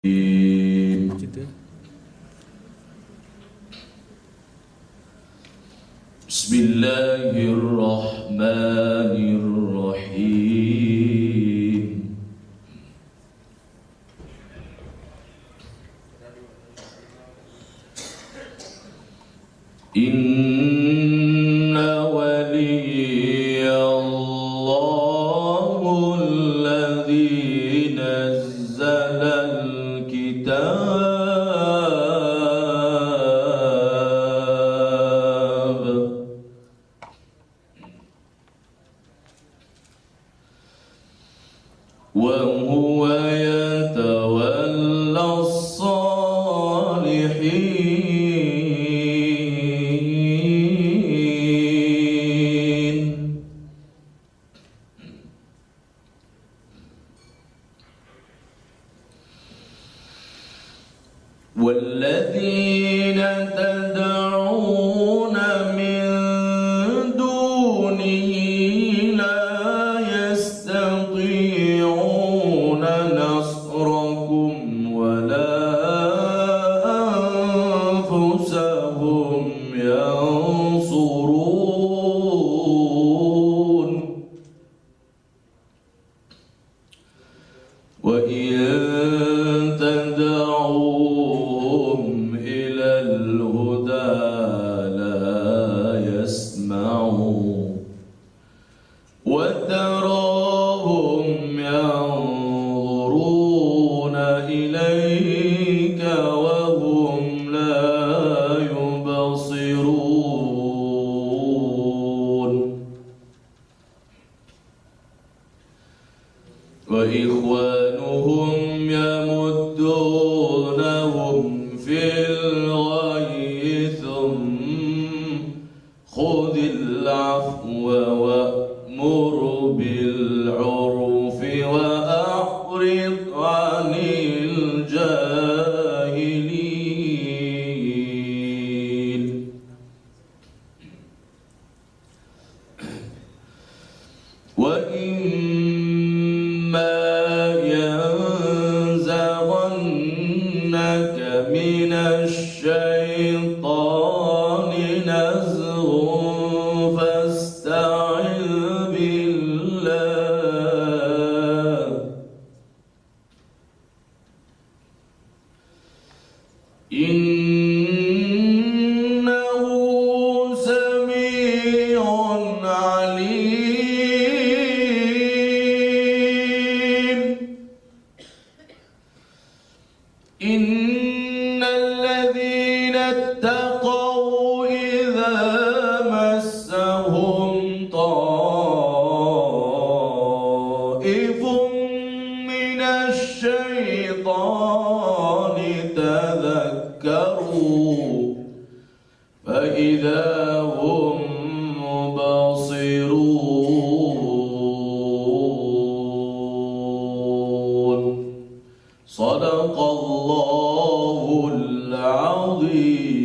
Bismillahirrahmanirrahim. Inna waliyallahu alladhi nazzala al-kitab wa huwa yatawalla as-salihin. والذين تدعون من دونه لا يستطيعون نصركم ولا أنفسهم ينصرون وإن تدعوهم إلى الهدى لا يسمعوا وتراهم ينظرون إليك وهم لا يبصرون وإخوانهم يمدونهم في الغي ثم خذ العفو وأمر بالعرف وأعرض عن الجاهلين وإما ينزغنك من الشيطان نزغ فاستعذ بالله إنه سميع عليم. إن الذين اتقوا إذا مسهم طائف من الشيطان تذكروا فإذا هم مبصرون. صدق الله العظيم.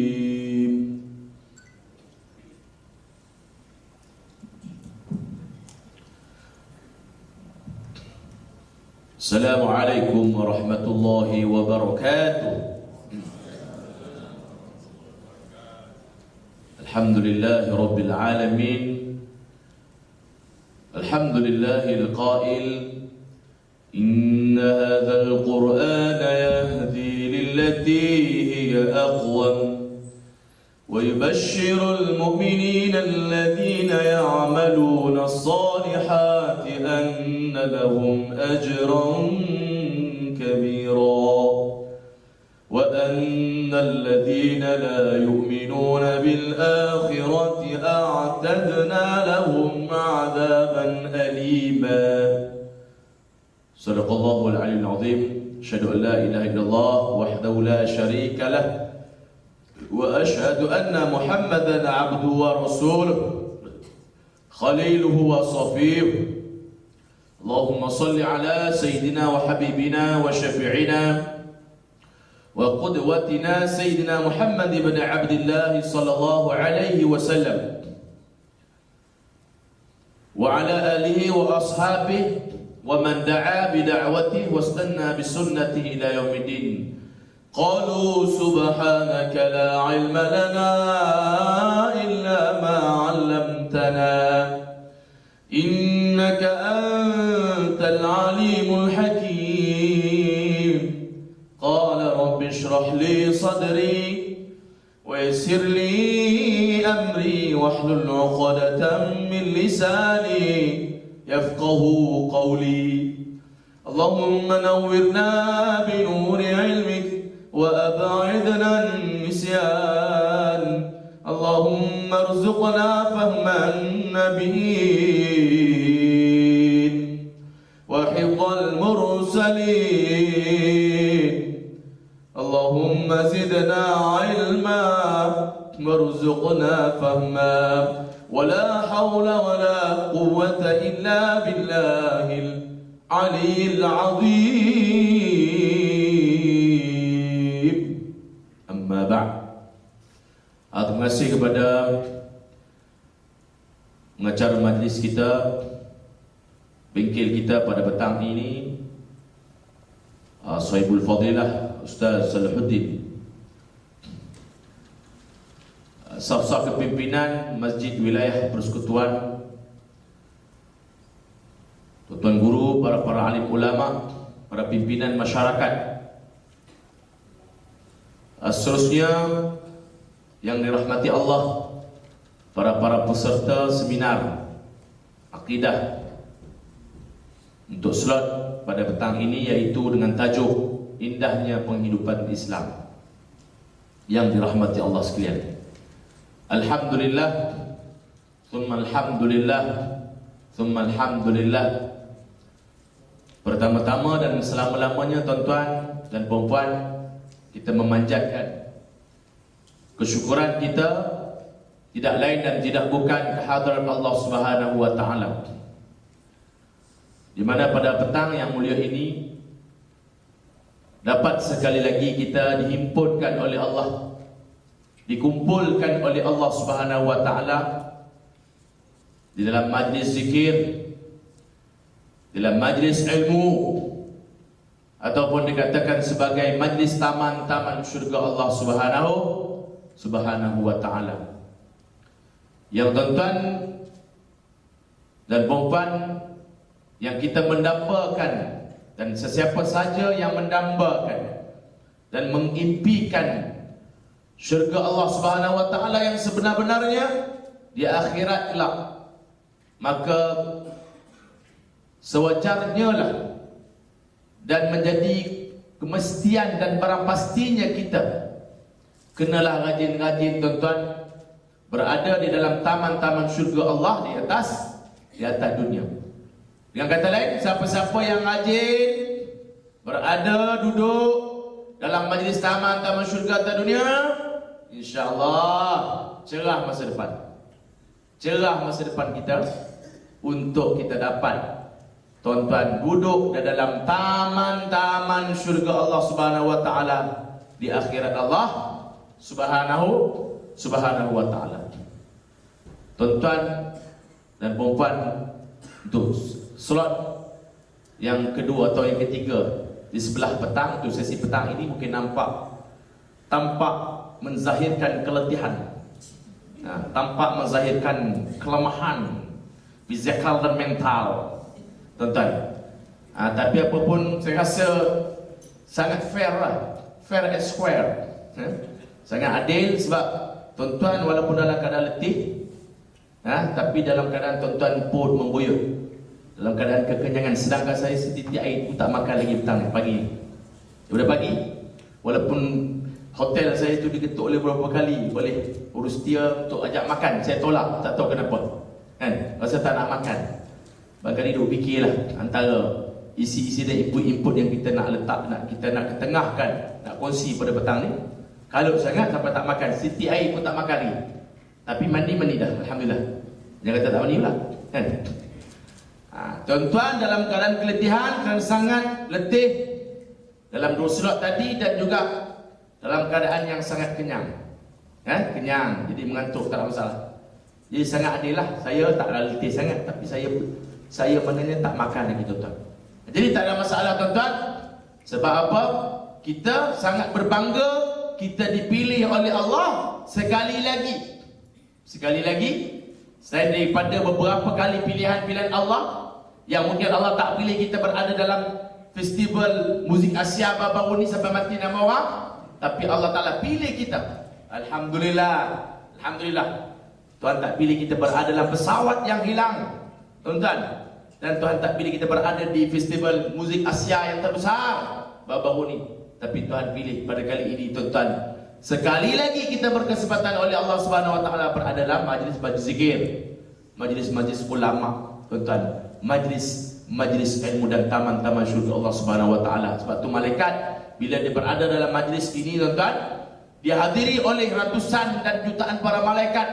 السلام عليكم ورحمة الله وبركاته. الحمد لله رب العالمين. الحمد لله القائل إن هذا القرآن يهدي للتي هي أقوم ويبشر المؤمنين الذين يعملون الصالحات أن لهم أجرا كبيرا وأن الذين لا يؤمنون بالآخرة أعتدنا لهم عذابا أليما. صدق الله العلي العظيم. أشهد أن لا إله إلا الله وحده لا شريك له وأشهد أن محمدا عبده ورسوله خليله وصفيه. اللهم صل على سيدنا وحبيبنا وشفيعنا وقدوتنا سيدنا محمد بن عبد الله صلى الله عليه وسلم وعلى آله وأصحابه ومن دعا بدعوته واستنى بسنته إلى يوم الدين. قالوا سبحانك لا علم لنا إلا ما علمتنا إنك أنت العليم الحكيم. قال رب اشرح لي صدري ويسر لي أمري واحلل عقدة من لساني يفقه قولي. اللهم نورنا بنور علمك وأبعدنا النسيان. اللهم ارزقنا فهم النبيين وحفظ المرسلين. اللهم زدنا علما وارزقنا فهما ولا حول ولا قوة إلا بالله العلي العظيم. أما بعد. Terima kasih kepada pengacara majlis kita, bengkel kita pada petang ini, Sahibul Fadilah Ustaz Salahuddin, saf-saf kepimpinan Masjid Wilayah Persekutuan, tuan-tuan guru, para alim ulama, para pimpinan masyarakat, seterusnya yang dirahmati Allah, para peserta seminar akidah untuk slot pada petang ini, yaitu dengan tajuk Indahnya Penghidupan Islam, yang dirahmati Allah sekalian. Alhamdulillah, thumma alhamdulillah, thumma alhamdulillah. Pertama-tama dan selama-lamanya, tuan-tuan dan puan-puan, kita memanjatkan kesyukuran kita tidak lain dan tidak bukan kehadiran Allah Subhanahu wa taala, di mana pada petang yang mulia ini dapat sekali lagi kita dihimpunkan oleh Allah, dikumpulkan oleh Allah Subhanahu wa taala di dalam majlis zikir, dalam majlis ilmu, ataupun dikatakan sebagai majlis taman-taman syurga Allah Subhanahu wa taala. Yang tuan-tuan dan puan-puan, yang kita mendambakan, dan sesiapa saja yang mendambakan dan mengimpikan syurga Allah Subhanahu wa taala yang sebenar-benarnya di akhirat kelak, maka sewajarnya lah dan menjadi kemestian dan barang pastinya kita kenalah rajin-rajin, tuan-tuan, berada di dalam taman-taman syurga Allah di atas dunia. Dengan kata lain, siapa-siapa yang rajin berada, duduk dalam majlis taman-taman syurga atas dunia, insya-Allah cerah masa depan. Cerah masa depan kita untuk kita dapat, tuan-tuan, duduk di dalam taman-taman syurga Allah Subhanahu wa taala di akhirat Allah Subhanahu wa taala. Tuan-tuan dan puan-puan, untuk slot yang kedua atau yang ketiga di sebelah petang, untuk sesi petang ini mungkin tampak menzahirkan keletihan, tampak menzahirkan kelemahan fizikal dan mental, tuan-tuan. Tapi apapun, saya rasa sangat fair lah, fair and square, sangat adil. Sebab tuan-tuan walaupun dalam keadaan letih, tapi dalam keadaan tuan-tuan pun membuyut, dalam keadaan kekenyangan. Sedangkan saya setitik air pun tak makan lagi petang pagi. Sudah pagi, walaupun hotel saya tu diketuk oleh beberapa kali oleh urus dia untuk ajak makan, saya tolak, tak tahu kenapa, rasa tak nak makan. Barangkali duk fikirlah antara isi-isi dan input-input yang kita nak letak, kita nak ketengahkan, nak kongsi pada petang ni. Kalau sangat sampai tak makan, siti air pun tak makan lagi. Tapi mandi dah, alhamdulillah. Jangan kata tak mandi pula, kan? Tuan-tuan dalam keadaan keletihan, kerana sangat letih dalam dua slot tadi, dan juga dalam keadaan yang sangat kenyang, kenyang, jadi mengantuk, tak ada masalah. Jadi sangat adil lah. Saya tak letih sangat, tapi saya maknanya tak makan lagi, tuan-tuan. Jadi tak ada masalah tuan-tuan. Sebab apa? Kita sangat berbangga kita dipilih oleh Allah sekali lagi. Sekali lagi, selain daripada beberapa kali pilihan-pilihan Allah yang mungkin Allah tak pilih kita berada dalam festival muzik Asia baru-baru ni sampai mati nama orang, tapi Allah Ta'ala pilih kita. Alhamdulillah. Alhamdulillah. Tuhan tak pilih kita berada dalam pesawat yang hilang, tuan-tuan. Dan Tuhan tak pilih kita berada di festival muzik Asia yang terbesar baru-baru ni. Tapi Tuhan pilih pada kali ini, tuan-tuan, sekali lagi kita berkesempatan oleh Allah Subhanahu Wa Taala berada dalam majlis-majlis zikir, majlis-majlis ulama, tuan-tuan, majlis ilmu dan taman-taman syurga Allah Subhanahu Wa Taala. Sebab tu malaikat bila dia berada dalam majlis ini, tuan-tuan, dihadiri oleh ratusan dan jutaan para malaikat,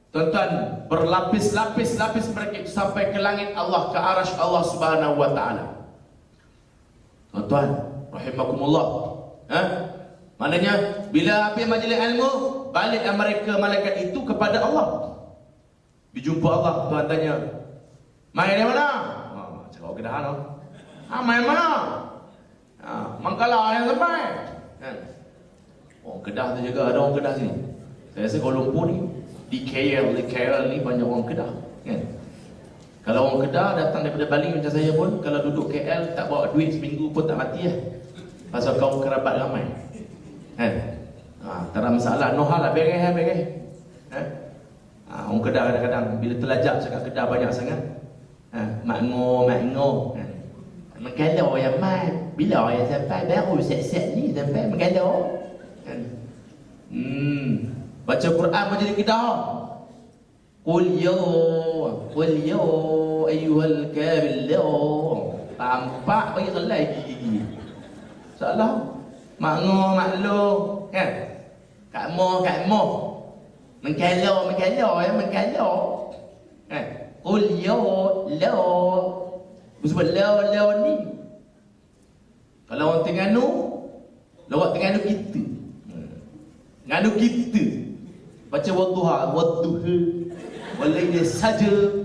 tuan-tuan, berlapis-lapis mereka sampai ke langit Allah, ke arasy Allah Subhanahu Wa Taala. Tuan-tuan, rahimakumullah. Maknanya bila habis majlis ilmu, baliklah mereka malaikat itu kepada Allah. Dijumpa Allah, Tuhan tanya, "Mai dari mana?" Cakap Kedah noh. Mai mana? Mangkala yang sampai. Kan? Orang Kedah tu juga ada orang Kedah sini. Saya rasa Kuala Lumpur ni di KL ni banyak orang Kedah, kan? Kalau orang Kedah datang daripada Bali macam saya pun, kalau duduk KL tak bawa duit seminggu pun tak mati lah. Pasal kaum kerabat ramai. Kan? Tak ada masalah, no hal lah, beres. Orang Kedah kadang-kadang bila terlajak cakap Kedah banyak sangat. Makngo. Menggalau yang mai. Bila yang sampai baru set-set ni sampai menggalau. Kan? Baca Quran macam di Kedah. Qul ya ayyuhal kafirun. Tampak bagi gelai gigi. Salah. Makno maklo, kan? Kak mo. Menggalau. Kan? Qul ya la. Sebab la ni. Kalau orang Terengganu, lawak Terengganu kita. Nganu kita. Baca wadduha, walaili saja.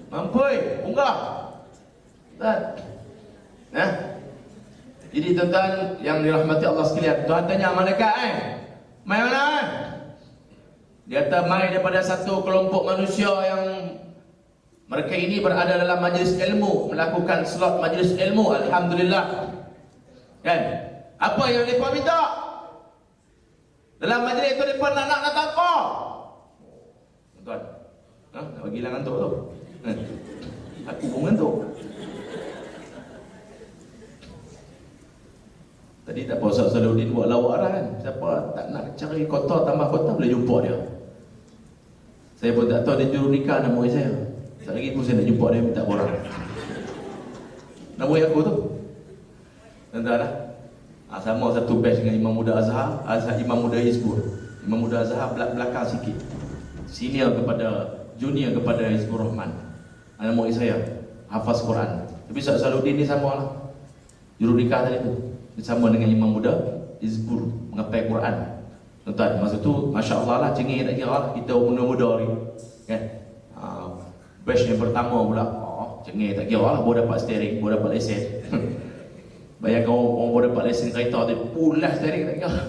Mampui, unggah. Tuan. Jadi tuan-tuan yang dirahmati Allah sekalian, Tuhan tanya malaikat, mai mana? Dia kata mai daripada satu kelompok manusia yang mereka ini berada dalam majlis ilmu, melakukan slot majlis ilmu. Alhamdulillah. Kan? Apa yang mereka minta? Dalam majlis itu mereka nak apa? Tuan, nak bagi hilang ngantuk tu. Aku pun ngantuk. Tadi tak apa Ustaz Salahuddin buat lawak lah kan. Siapa tak nak cari kota tambah kota boleh jumpa dia. Saya pun tak tahu dia juru nikah nama saya. Sekali lagi pun saya nak jumpa dia minta borang. Nama aku tu. Tuan-tuan lah. Sama satu batch dengan Imam Muda Azhar, Imam Muda Hizbur. Imam Muda Azhar belakang sikit. Senior kepada junior kepada Hizbur Rahman. Nama saya hafaz Quran. Tapi Ustaz Salahuddin ni sama lah. Juru nikah tadi tu. Bersama dengan Imam Muda Hizbur mengapai Quran. Tuan-tuan, masa tu masya-Allah lah, cengih tak kira lah. Kita muda-muda ni. Kan? Batch yang pertama pula, cengih tak kira lah, baru dapat steering, baru dapat lesen. Bayangkan orang baru dapat lesen kereta tu, pulas steering tak kira.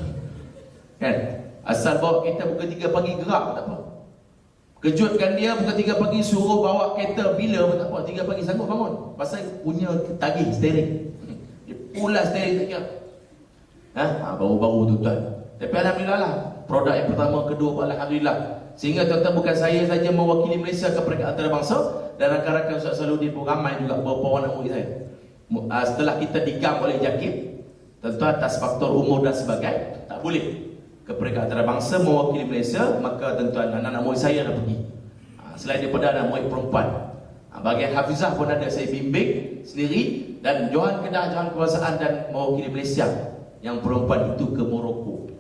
Kan? Asal bawa kereta pukul 3 pagi gerak tak apa. Kejutkan dia pukul 3 pagi suruh bawa kereta bila pun tak apa, 3 pagi sanggup bangun. Pasal punya tagih steering. Dia pulas steering tak kira. Baru-baru tu tuan. Tapi alhamdulillah lah, produk yang pertama, kedua, alhamdulillah. Sehingga tuan-tuan, bukan saya saja mewakili Malaysia ke peringkat antarabangsa, dan rakan-rakan Ustaz Salahuddin pun ramai juga beberapa anak murid saya. Setelah kita digam oleh JAKIM, tuan-tuan, atas faktor umur dan sebagainya, tak boleh ke peringkat antarabangsa mewakili Malaysia, maka tuan-tuan, anak-anak murid saya dah pergi. Selain daripada anak murid perempuan, bahagian hafizah pun ada saya bimbing sendiri, dan Johan Kedah, Johan Kebangsaan dan mewakili Malaysia yang perempuan itu ke Morocco.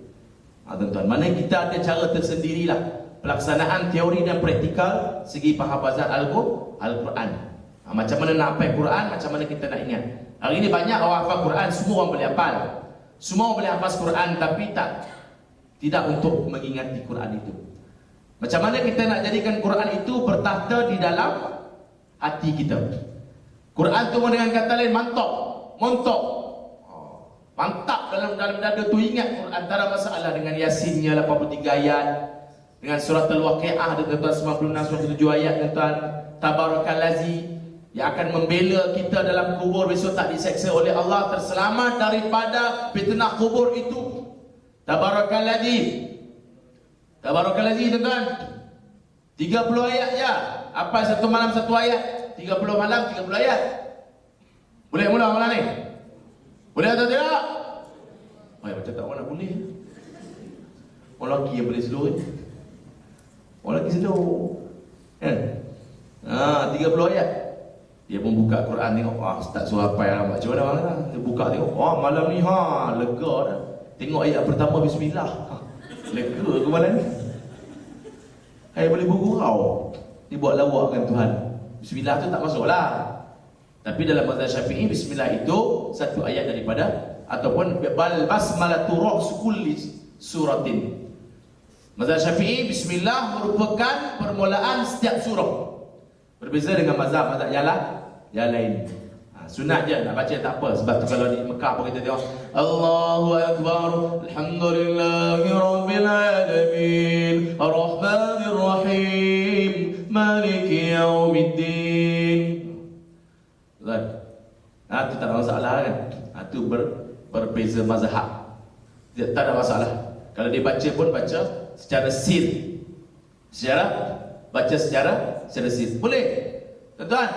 Tuan-tuan, mana kita ada cara tersendirilah pelaksanaan teori dan praktikal segi penghafazan Al-Quran. Macam mana nak hafal Quran, macam mana kita nak ingat. Hari ini banyak orang hafal Quran, semua orang boleh hafal. Semua boleh hafal Quran, tapi tidak untuk mengingati Quran itu. Macam mana kita nak jadikan Quran itu bertahta di dalam hati kita. Quran tu dengan kata lain mantap, montok. Mantap dalam dada tu, ingat antara masalah dengan Yasinnya 83 ayat, dengan surat Al-Waqi'ah tuan-tuan 96 97 ayat tuan-tuan, Tabarakallazi yang akan membela kita dalam kubur besok tak diseksa oleh Allah, terselamat daripada fitnah kubur itu. Tabarakallazi. Tabarakallazi tuan-tuan. 30 ayat je. Apa satu malam satu ayat? 30 malam 30 ayat. Boleh mula malam ni? Boleh atau tidak? Macam tak orang nak boleh. Orang lelaki yang boleh slow ni. Orang lelaki slow kan? 30 ayat. Dia pun buka Quran tengok, Ustaz suruh hafal lah, macam mana orang lah. Dia buka tengok, malam ni lega dah. Tengok ayat pertama bismillah. Lega ke malam ni? Hai boleh bergurau. Dia buat lawakkan Tuhan. Bismillah tu tak masuk lah. Tapi dalam mazhab Syafi'i, bismillah itu satu ayat daripada, ataupun bal basmalatu ra'su kulli suratin. Mazhab Syafi'i, bismillah merupakan permulaan setiap surah. Berbeza dengan mazhab yang lain. Sunat je nak baca tak apa. Sebab tu kalau di Mekah pun kita tengok Allahu Akbar, Alhamdulillahi Rabbil Alamin, Ar-Rahmanir Rahim, Maliki Yawmiddin. Itu tak ada masalah kan? Itu berbeza mazhab. Tak ada masalah. Kalau dia baca pun baca secara sir. Baca secara sir. Boleh? Tuan-tuan?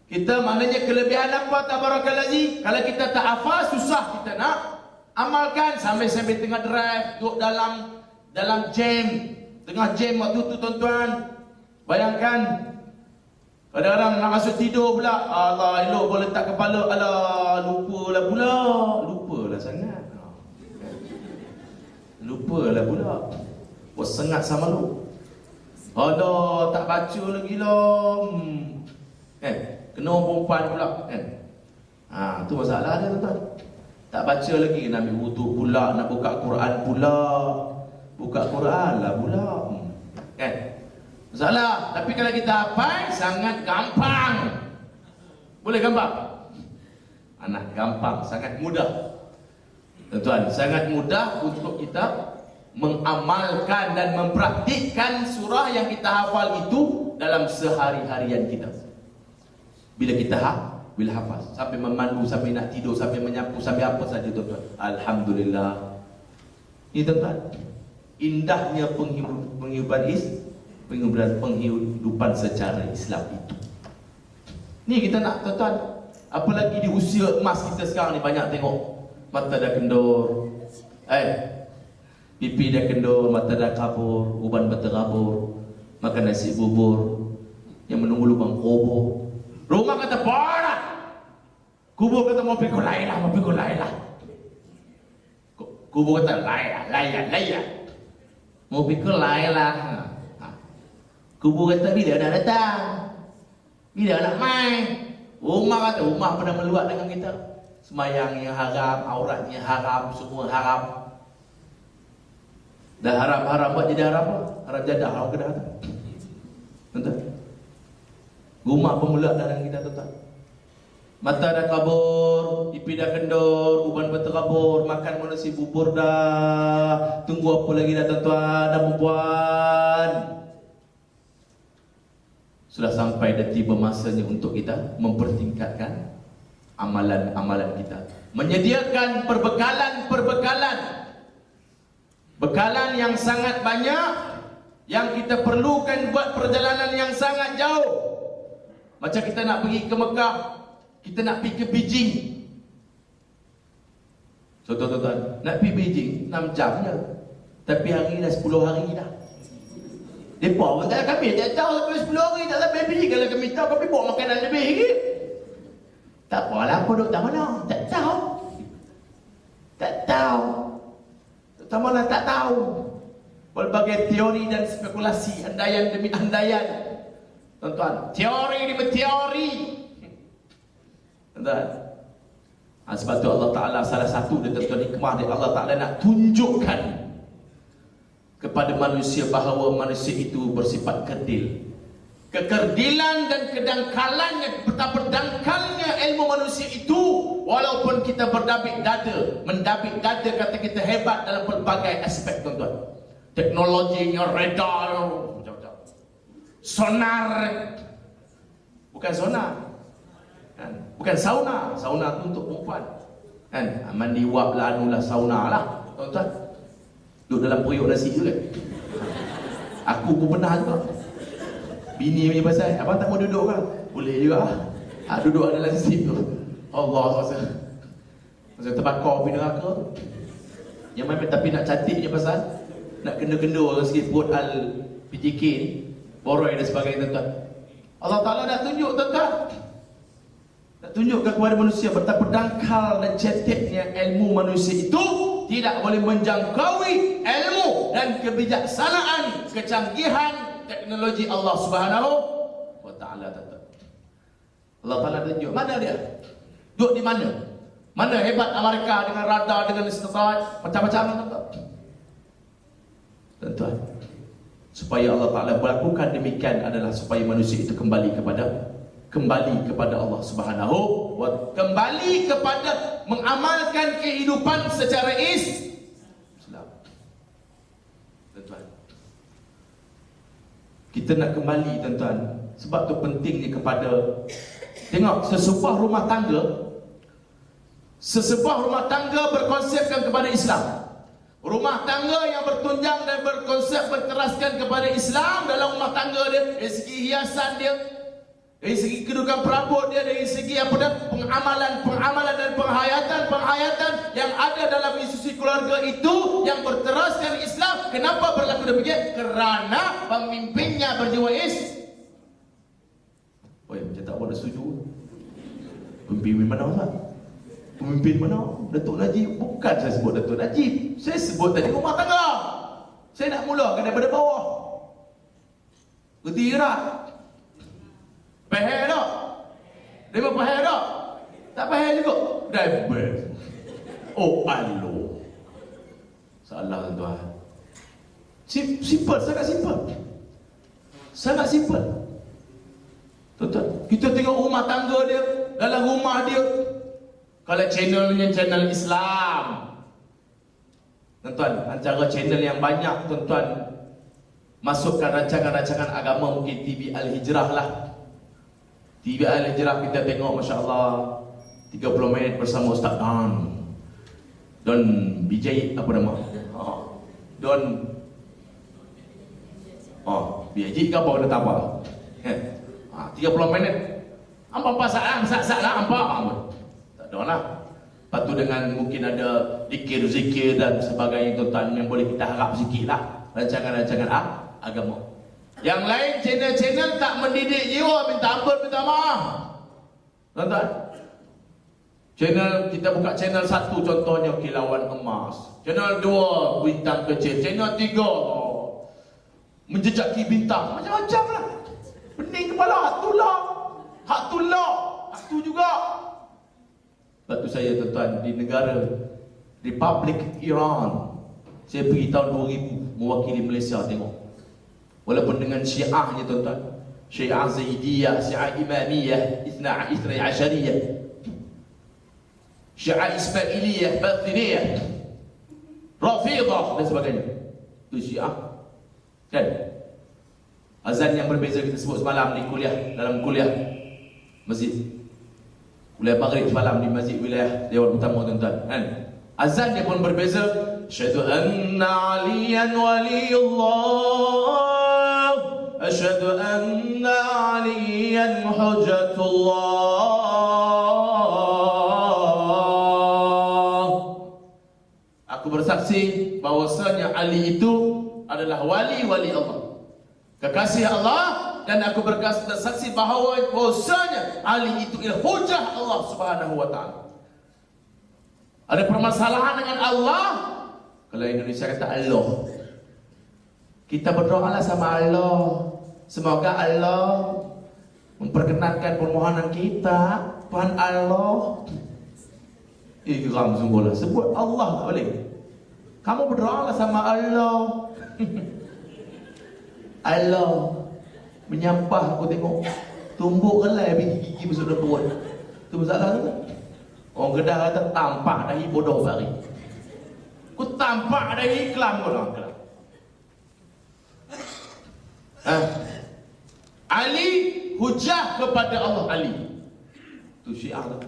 Kita maknanya kelebihan apa Tabarakallazi? Kalau kita tak hafal, susah kita nak amalkan. Sambil-sambil tengah drive, duduk dalam jam. Tengah jam waktu tu tuan-tuan. Bayangkan kadang-kadang nak masuk tidur pula, Allah elok boleh letak kepala, alah lupalah pula. Lupalah sangat. Lupalah pula. Buat sengat sama lu. Aduh, tak baca lagi lah. Kena perempuan pula kan. Tu masalah dia tuan-tuan. Tak baca lagi, nak ambil wudu pula, nak buka Quran pula. Buka Quran lah pula. Kan? Masalah. Tapi kalau kita hafal, sangat gampang. Boleh gampang? Anak gampang, sangat mudah. Tuan-tuan, sangat mudah untuk kita mengamalkan dan mempraktikkan surah yang kita hafal itu dalam sehari-harian kita. Bila kita hafal, sampai memandu, sampai nak tidur, sampai menyapu, sampai apa saja tuan-tuan. Alhamdulillah. Ini tuan-tuan, indahnya penghidupan secara Islam itu. Ni kita nak tuan-tuan, apalagi di usia emas kita sekarang ni, banyak tengok mata dah kendur, pipi dah kendur, mata dah kabur, uban berterabur, makan nasi bubur yang menunggu lubang kubur. Rumah kata parah, kubur kata mau pikul lain lah. Kubur kata layan. Mau pikul lain lah. Kubur kata bila nak datang, bila nak main. Rumah kata rumah pernah meluat dengan kita. Semayangnya haram, auratnya haram, semua haram. Dah haram buat jadi haram. Haram jadah, haram kedah. Tuan-tuan, rumah pemula dalam kita tuan-tuan. Mata dah kabur, pipi dah kendur, uban berterabur, makan nasi bubur dah. Tunggu apa lagi dah tuan-tuan dan perempuan. Sudah sampai dah tiba masanya untuk kita mempertingkatkan amalan-amalan kita. Menyediakan perbekalan. Bekalan yang sangat banyak yang kita perlukan buat perjalanan yang sangat jauh. Macam kita nak pergi ke Mekah, kita nak pergi ke Beijing. Contoh tuan-tuan, nak pergi Beijing 6 jam je. Tapi hari dah 10 hari dah. Depa pun tak, kami tak tahu sampai 10 hari tak sampai Beijing. Kalau kami tahu, kami bawa makanan lebih lagi. Tak apalah, apa duduk tak mana? Tak tahu. Tak mana tak tahu. Berbagai teori dan spekulasi, andaian demi andaian. Tuan-tuan, teori demi teori. Tuan-tuan, sebab tu Allah Ta'ala, salah satu dia tuan-tuan hikmah dia, Allah Ta'ala nak tunjukkan kepada manusia bahawa manusia itu bersifat kerdil. kekerdilan dan kedangkalannya, betapa dangkalnya ilmu manusia itu. Walaupun kita mendabik dada kata kita hebat dalam pelbagai aspek, tuan-tuan. Teknologinya, radar, sonar, bukan sonar kan? Bukan sauna itu untuk perempuan kan? Mandi wap lah, anulah, sauna lah, tuan-tuan. Duduk dalam periuk nasi juga. Aku pun pernah juga. Bini punya pasal, abang tak mau duduk kan? Boleh juga. Duduk dalam situ. Allah, masa terbakar pergi neraka. Yang main tapi nak cantik je pasal nak kena-kena orang sikit perut PTK ni, boroi dan sebagainya, tuan-tuan. Allah Ta'ala dah tunjuk, tuan-tuan. Nak tunjukkan kepada manusia betapa dangkal dan ceteknya ilmu manusia itu tidak boleh menjangkaui ilmu dan kebijaksanaan, kecanggihan teknologi Allah Subhanahu wa Ta'ala, tuan-tuan. Allah Ta'ala tunjuk. Mana dia? Duduk di mana? Mana hebat Amerika dengan radar, dengan satelit, macam-macam, tuan-tuan. Tuan-tuan, supaya Allah Ta'ala melakukan demikian adalah supaya manusia itu kembali kepada Allah Subhanahu wa Ta'ala, kembali kepada mengamalkan kehidupan secara Islam. Tuan-tuan, kita nak kembali, tuan-tuan. Sebab tu pentingnya kepada, tengok, sesebuah rumah tangga berkonsepkan kepada Islam. Rumah tangga yang bertunjang dan berkonsep berteraskan kepada Islam dalam rumah tangga dia, dari segi hiasan dia, dari segi kedudukan perabot dia, dari segi pengamalan dan penghayatan yang ada dalam institusi keluarga itu yang berteraskan Islam. Kenapa berlaku demikian? Kerana pemimpinnya berjiwa Oi, macam tak boleh setuju. Pemimpin mana, Ustaz? Pemimpin mana? Datuk Najib. Bukan saya sebut Datuk Najib, saya sebut tadi rumah tangga. Saya nak mulakan daripada bawah. Berti ke tak? Pahal tak? Dia pahal tak? Tak pahal juga. Driver. Oh, alo. Salah, tuan. Simple, sangat simple. Tuan-tuan, kita tengok rumah tangga dia, dalam rumah dia, kalau channelnya channel Islam, tuan-tuan, antara channel yang banyak, tuan-tuan, masukkan rancangan-rancangan agama, mungkin TV Al-Hijrah lah. TV Al-Hijrah kita tengok, Masya Allah, 30 minit bersama Ustaz Don BJ, apa nama? Don BJ ke apa, kena tak apa? 30 minit. Apa pasal lah apa? Tak ada lah. Lepas tu dengan mungkin ada zikir dan sebagainya, tuan-tuan, yang boleh kita harap sikit lah. Rancangan-rancangan agama. Yang lain channel-channel tak mendidik jiwa, minta ampun, minta maaf. Tuan-tuan, channel, kita buka channel 1 contohnya Kilauan Emas, channel 2 Bintang Kecil, channel 3 Menjejaki Bintang, macam-macam lah. Pening kepala, hak tu juga. Lepas tu saya, tuan-tuan, di negara Republik Iran, saya pergi tahun 2000 mewakili Malaysia tengok. Walaupun dengan syiahnya, tuan-tuan, Syiah Zaidiyah, Syiah Imamiyah, Ithna Asyariyah, Syiah Ismailiyah, Batiniyah, Rafidah dan sebagainya. Itu Syiah, kan? Azan yang berbeza kita sebut semalam di kuliah, dalam kuliah masjid, kuliah maghrib semalam di masjid wilayah Dewan Utama, tuan-tuan, kan? Azan dia pun berbeza. Asyhadu anna aliyan waliyullah, asyhadu anna aliyan hujjatullah. Aku bersaksi bahwasanya Ali itu adalah wali Allah, kekasih Allah, dan aku bersaksi bahwasanya Ali itu ialah hujah Allah Subhanahu wa Ta'ala. Ada permasalahan dengan Allah, kalau Indonesia kata Allah, kita berdoalah sama Allah, semoga Allah memperkenankan permohonan kita. Tuhan Allah, geram sungguhlah, sebut Allah tak boleh. Kamu berdoalah sama Allah. Allah, Menyampah aku tengok. Tumbuk kelai habis gigi masuk dalam perut. Tu masalah tu. Orang Kedah kata tampak dahi bodoh bari. Ku tampak dahi kelam bodoh kelam. Ali hujah kepada Allah Ali. Tu syiah tu.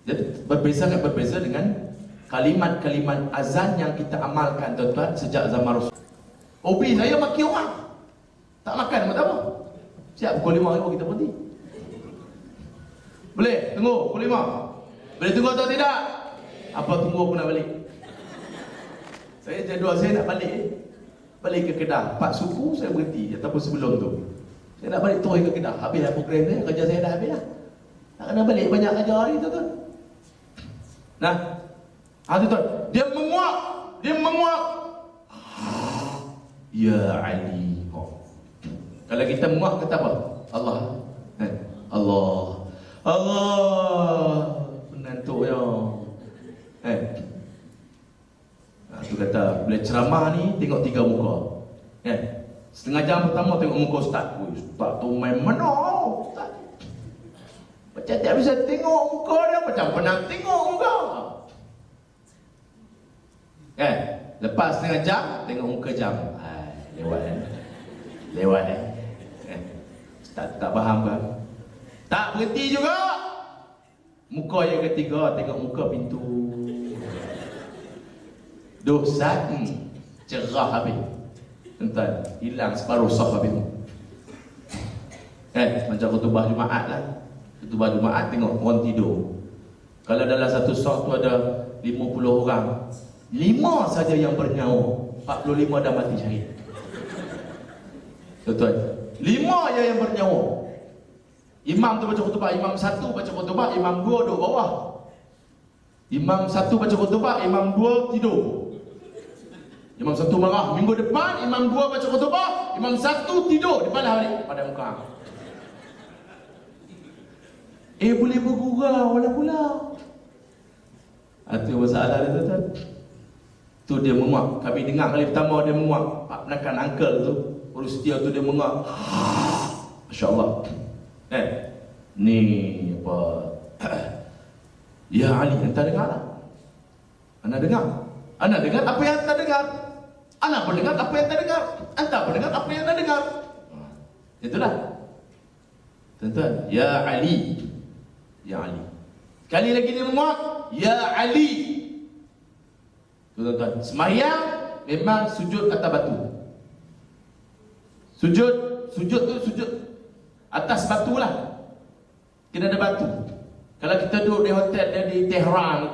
Jadi berbeza dengan kalimat-kalimat azan yang kita amalkan tuan-tuan sejak zaman Rasul. Hobi saya maki orang. Tak makan apa apa. Siap pukul 5 kita berhenti. Boleh tunggu pukul 5. Boleh tunggu atau tidak? Apa tunggu aku nak balik? Saya jadual saya nak balik ke Kedah. Pak suku saya berhenti ataupun sebelum tu. Saya nak balik turun ke Kedah. Habislah program saya, kerja saya dah habis lah. Nak kena balik banyak kerja hari tu tuan. Nah, tuan. Dia menguap. Ya Ali. Kalau kita menguap kata apa? Allah. Allah penantuknya. Tu kata bila ceramah ni tengok 3 muka. Setengah jam pertama tengok muka ustaz. Ustaz tu main mana? Ustaz. Macam tak bisa tengok muka dia, macam pernah tengok muka. Lepas setengah jam tengok muka jam. Lewat. Tak faham kan? Tak berhenti juga. Muka yang ketiga tengok muka pintu. Dosa cerah habis. Tuan, hilang separuh sah habis. Macam khutbah Jumaat lah. Khutbah Jumaat tengok orang tidur. Kalau dalam satu sah tu ada 50 orang, 5 saja yang bernyawa, 45 dah mati syahid. Tuan, 5 je yang bernyawa. Imam tu baca khutbah, imam 1 baca khutbah, imam 2 duduk bawah. Imam 1 baca khutbah, imam 2 tidur. Imam 1 marah. Minggu depan imam 2 baca khutbah, imam 1 tidur di depan hari pada muka. Boleh bergurau lah pula. Itu masalah dia tuan. Tu dia menguap. Kami dengar kali pertama dia menguap. Pak penakan uncle tu, urus dia tu dia menguap. Masya-Allah. Ni apa? Ya Ali, anda dengar tak? Anda dengar? Anda dengar apa yang anda dengar? Anda mendengar apa yang anda dengar? Anda mendengar apa yang anda dengar? Itulah. Tuan-tuan, ya Ali. Ya Ali. Sekali lagi dia menguap, ya Ali. Tuan-tuan, sembahyang memang sujud atas batu. Sujud tu sujud atas batu lah. Kena ada batu. Kalau kita duduk di hotel di Tehran.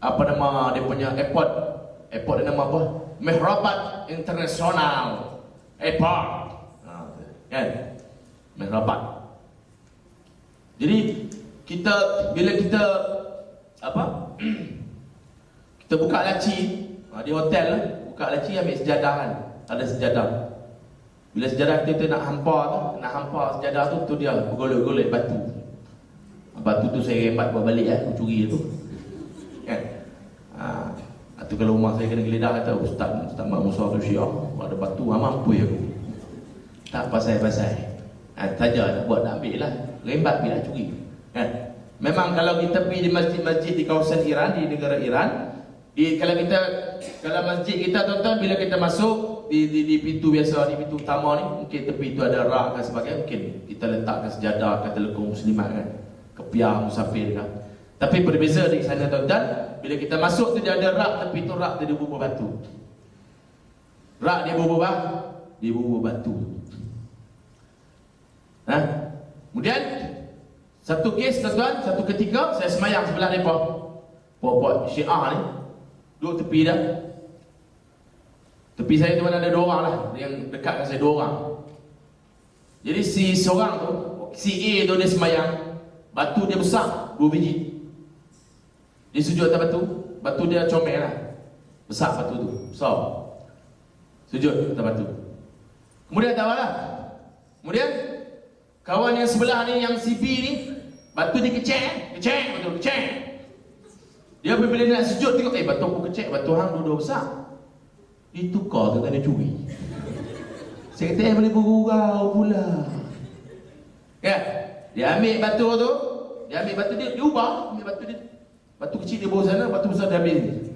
Apa nama dia punya airport? Airport dia nama apa? Mehrabat International Airport. Kan? Mehrabat. Jadi bila kita kita buka laci di hotel, buka laci ambil sejadah kan. Ada sejadah. Bila sejadah kita nak hampa sejadah tu dia bergolek-golek batu. Batu tu saya rembat buat balik aku curi tu. Kan? Tu kalau rumah saya kena geledah kata Ustaz Mak Musa tu Syiah, ada batu mampu aku. Tak pasal-pasal. Saja nak buat nak ambil lah. Rembat bila curi. Kan? Memang kalau kita pergi di masjid-masjid di kawasan Iran, di negara Iran, kalau masjid kita tuan-tuan bila kita masuk di pintu biasa, di pintu utama ni, mungkin tepi tu ada rak dan sebagainya, mungkin kita letakkan sejadah, kata lekung muslimat kan, kepiah musafir kan. Tapi berbeza di sana tuan-tuan, bila kita masuk tu dia ada rak, tepi tu rak dia dibubuh batu. Rak dia dibubuh batu. Kemudian satu kes tuan-tuan, satu ketika saya semayang sebelah mereka, puak-puak Syiah ni duduk tepi dah. Tepi saya tu mana ada 2 orang lah, yang dekat dengan saya 2 orang. Jadi si seorang tu, si A tu dia semayang, batu dia besar 2 biji. Dia sujud atas batu dia comel lah, besar batu tu, besar. Sujud atas batu. Kemudian tak apalah. Kemudian kawan yang sebelah ni, yang si B ni, batu dia kecek, betul kecek. Dia bila nak sujud tengok, batu aku kecil, batu hang dua besar. Ditukar tu tanda curi. Saya kata, boleh bergurau pula. Ya, dia ambil batu tu, dia ubah, ambil batu dia. Batu kecil dia bawa sana, batu besar dia ambil ni.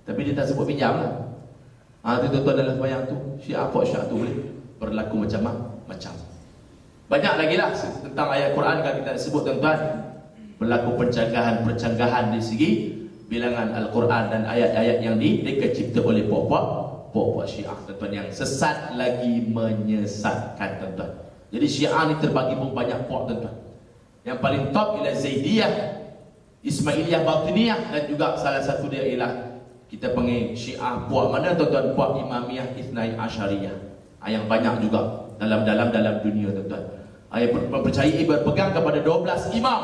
Tapi dia tak sebut pinjam lah. Itu tuan-tuan dalam sembahyang tu, Syiah tu boleh berlaku macam-macam. Banyak lagi lah tentang ayat Quran kalau kita sebut tuan-tuan. Berlaku percanggahan di segi bilangan Al-Quran dan ayat-ayat yang dicipta oleh puak-puak Syiah tuan-tuan, yang sesat lagi menyesatkan tuan-tuan. Jadi Syiah ni terbagi pun banyak puak tuan-tuan. Yang paling top ialah Zaidiyah, Ismailiyah Batiniyah, dan juga salah satu dia ialah kita panggil Syiah puak mana tuan-tuan? Puak Imamiyah Ithnai Asyariyah. Yang banyak juga dalam dunia tuan-tuan. Yang mempercayai berpegang kepada 12 imam.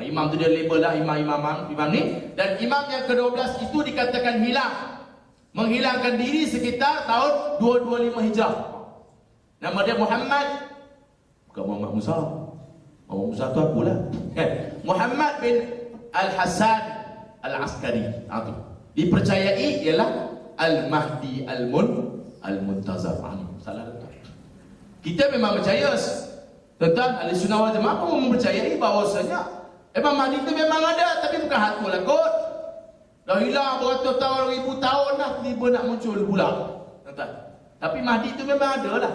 Imam tu dia label lah imam ni. Dan imam yang ke-12 itu dikatakan hilang, menghilangkan diri sekitar tahun 225 Hijrah. Nama dia Muhammad, bukan Muhammad Musa. Muhammad Musa tu akulah. Muhammad bin Al-Hasan Al-Askari. Dipercayai ialah Al-Mahdi Al-Muntazar. Salah tuan. Kita memang percaya tuan-tuan, Ahli Sunnah wal Jamaah pun mempercayai bahawasanya Imam Mahdi itu memang ada, tapi bukan hakul lah kot. Dah hilang beratus tahun, ribu tahun dah, tiba nak muncul pula tuan-tuan. Tapi Mahdi itu memang ada lah.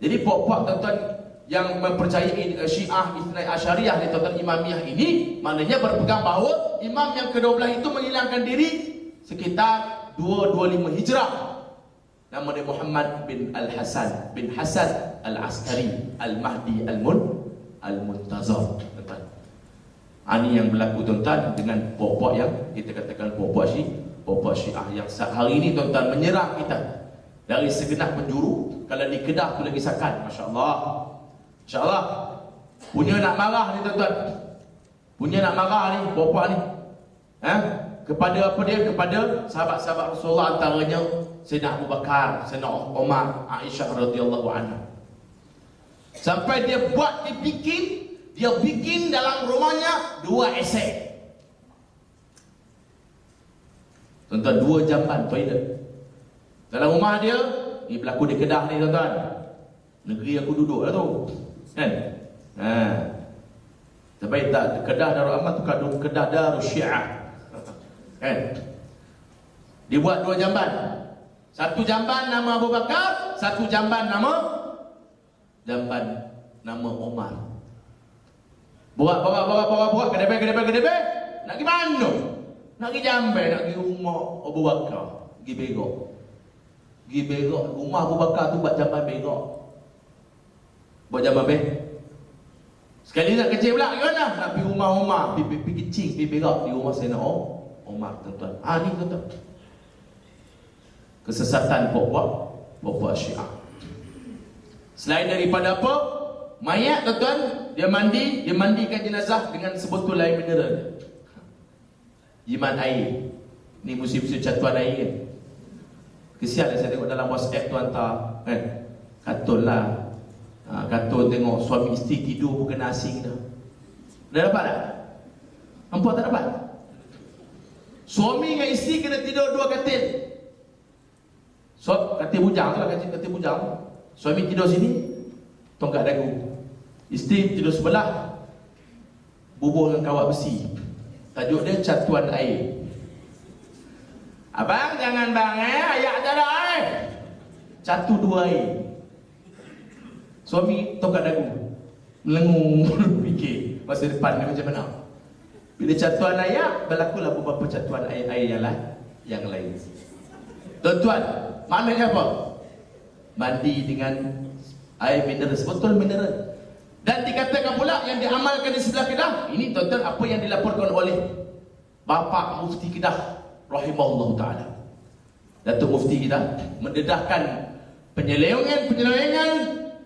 Jadi puak-puak tuan-tuan yang mempercayai Syiah Ithnai Asyariyah ni tuan-tuan, Imamiyah ini, maknanya berpegang bahawa imam yang ke-12 itu menghilangkan diri sekitar 225 Hijrah. Nama dia Muhammad bin Al-Hasan bin Hasan Al-Askari Al-Mahdi Al-Muntazar tuan-tuan. Ini yang berlaku tuan-tuan dengan puak-puak yang kita katakan puak-puak Syiah yang hari ini tuan-tuan menyerang kita dari segenap penjuru. Kalau di Kedah tu lagi sakan, masya-Allah. Insya-Allah. Punya nak marah ni tuan-tuan. Punya nak marah ni puak-puak ni. Kepada apa dia? Kepada sahabat-sahabat Rasulullah, antaranya Sayyidina Abu Bakar, Sayyidina Umar, Aisyah radhiyallahu anha. Sampai dia buat, dia bikin dalam rumahnya 2 esek. Tuan-tuan, 2 jamban toilet. Dalam rumah dia, ni berlaku di Kedah ni tuan-tuan. Negeri aku duduk lah tu. Kan? Tapi tak, Kedah Darul Aman tu Kedah Darul Syiah. Kan? Dia buat 2 jamban. 1 jamban nama Abu Bakar, 1 jamban nama Umar. Buat kedai. Nak pergi mana? Nak pergi Jambai, nak pergi rumah Abu Bakar. Pergi berak. Rumah Abu Bakar tu buat jamban berak. Buat jamban berak. Sekali nak kecil pula, gimana? Nak pergi rumah Umar, pergi kecil, pergi berak di rumah Sayyidina Umar tuan-tuan. Ni tuan-tuan. Kesesatan puak-puak Syiah. Selain daripada apa? Mayat tuan-tuan, dia mandikan jenazah dengan sebotol air mineral. Jimat air. Ni musim-musim catuan air kan. Kesian saya tengok dalam WhatsApp tu hantar kan. Katun lah. Katun tengok suami isteri tidur pun kena asing dah. Dah dapat tak? Nampak tak dapat? Suami dengan isteri kena tidur 2 katil. Katil bujang tu lah, katil bujang. Suami tidur sini, tongkat dagu. Isteri tidur sebelah, bubur dengan kawat besi. Tajuk dia catuan air. Abang jangan bang ayak tak ada air. Catu 2 air. Suami tongkat dagu, melengung fikir masa depan ni macam mana. Bila catuan air, berlakulah beberapa catuan air yang lain. Tuan-tuan, maknanya apa? Mandi dengan air mineral, sebotol mineral. Dan dikatakan pula yang diamalkan di sebelah Kedah. Ini tuan-tuan apa yang dilaporkan oleh Bapa Mufti Kedah rahimahullah ta'ala. Datuk Mufti kita mendedahkan penyelewengan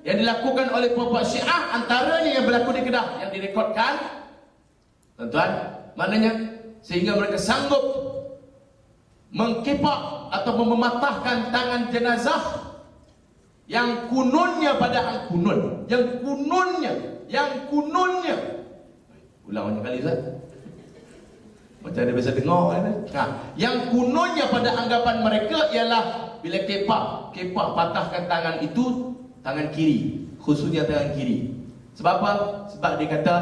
yang dilakukan oleh puak-puak Syiah, antaranya yang berlaku di Kedah yang direkodkan tuan-tuan. Maknanya sehingga mereka sanggup mengkipak atau mematahkan tangan jenazah yang kununnya pada kunun, yang kununnya ulang banyak kali Ustaz. Macam dia biasa dengar kan? Yang kunonnya pada anggapan mereka ialah bila kepak patahkan tangan itu tangan kiri, khususnya tangan kiri. Sebab apa? Sebab dia kata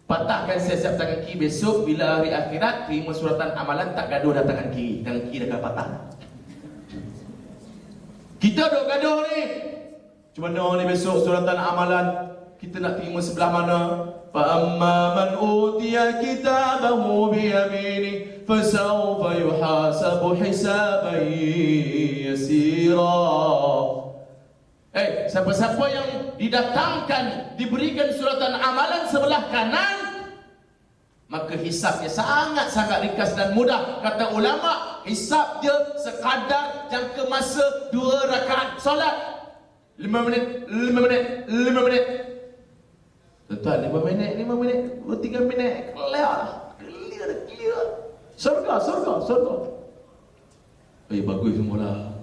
patahkan siap-siap tangan kiri, besok bila hari akhirat terima suratan amalan tak gaduh dah tangan kiri dah akan patah. Kita duk gaduh ni. Cuma mana ni besok suratan amalan kita nak terima sebelah mana? Fa amma man utiya kitabahu bi yamini fasawfa yuhasabu hisaban yasira. Siapa-siapa yang didatangkan diberikan suratan amalan sebelah kanan, maka hisabnya sangat-sangat ringkas dan mudah. Kata ulama, hisab dia sekadar jangka masa 2 rakaat solat. 5 minit. Tuan, 5 minit, 3 minit, clear. Surga. Bagus semualah.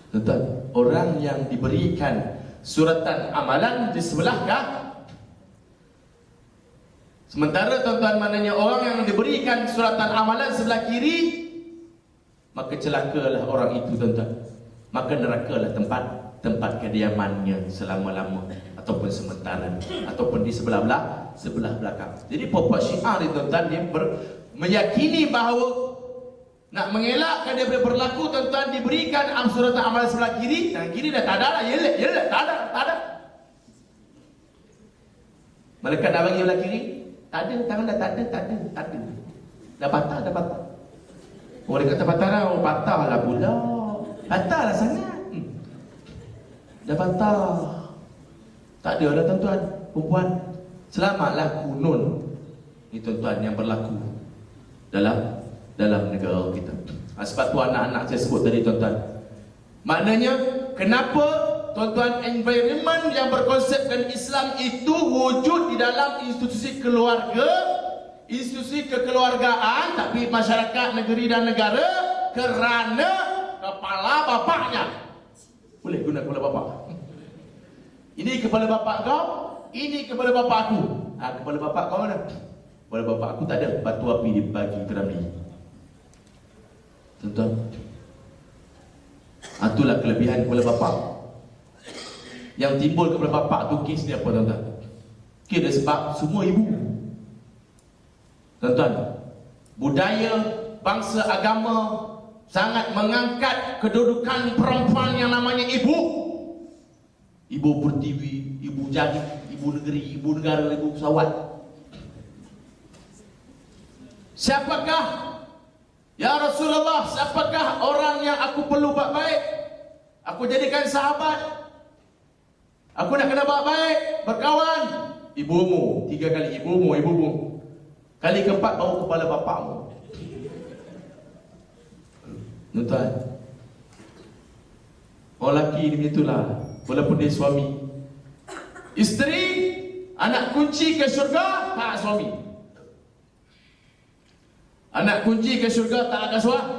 Tuan, orang yang diberikan suratan amalan di sebelah kah? Sementara tuan-tuan, maknanya orang yang diberikan suratan amalan sebelah kiri, maka celakalah orang itu tuan-tuan. Maka nerakalah tempat kediamannya selama-lama ataupun sementara ataupun di sebelah belakang. Jadi puak Syiah ni tuan-tuan, dia meyakini bahawa nak mengelakkan dia berlaku tuan-tuan, diberikan suratan amalan sebelah kiri, tangan kiri dah tak ada lah, yelah, tak ada. Malaikat dah bagi belah kiri, tak ada, tangan dah tak ada. Dah patah. Oh, dia kata patah lah, patah lah pula. Patah lah sangat. Dah patah. Tak ada lah tuan-tuan, perempuan. Selamatlah kunun ni tuan-tuan yang berlaku dalam negara kita. Sebab tu anak-anak saya sebut tadi tuan-tuan. Maknanya kenapa tuan-tuan environment yang berkonsepkan Islam itu wujud di dalam institusi keluarga, institusi kekeluargaan, tapi masyarakat, negeri dan negara, kerana kepala bapaknya. Boleh guna kepala bapak. Ini kepala bapak kau, ini kepala bapak aku. Kepala bapak kau mana? Kepala bapak aku tak ada, batu api dibagi ke Ramli. Tuan-tuan, itulah kelebihan kepala bapak. Yang timbul kepala bapak tu kes dia apa tuan-tuan? Kes dia sebab semua ibu. Tuan-tuan, budaya, bangsa, agama sangat mengangkat kedudukan perempuan yang namanya ibu. Ibu pertiwi, ibu jadi, ibu negeri, ibu negara, ibu pesawat. Siapakah? Ya Rasulullah, siapakah orang yang aku perlu buat baik? Aku jadikan sahabat. Aku nak kena buat baik, berkawan. Ibumu, 3 kali ibumu. Kali keempat baru kepala bapakmu. Tuan-tuan, orang lelaki ni macam itulah. Walaupun dia suami, isteri, anak kunci ke syurga, tak suami. Anak kunci ke syurga, tak ada suami.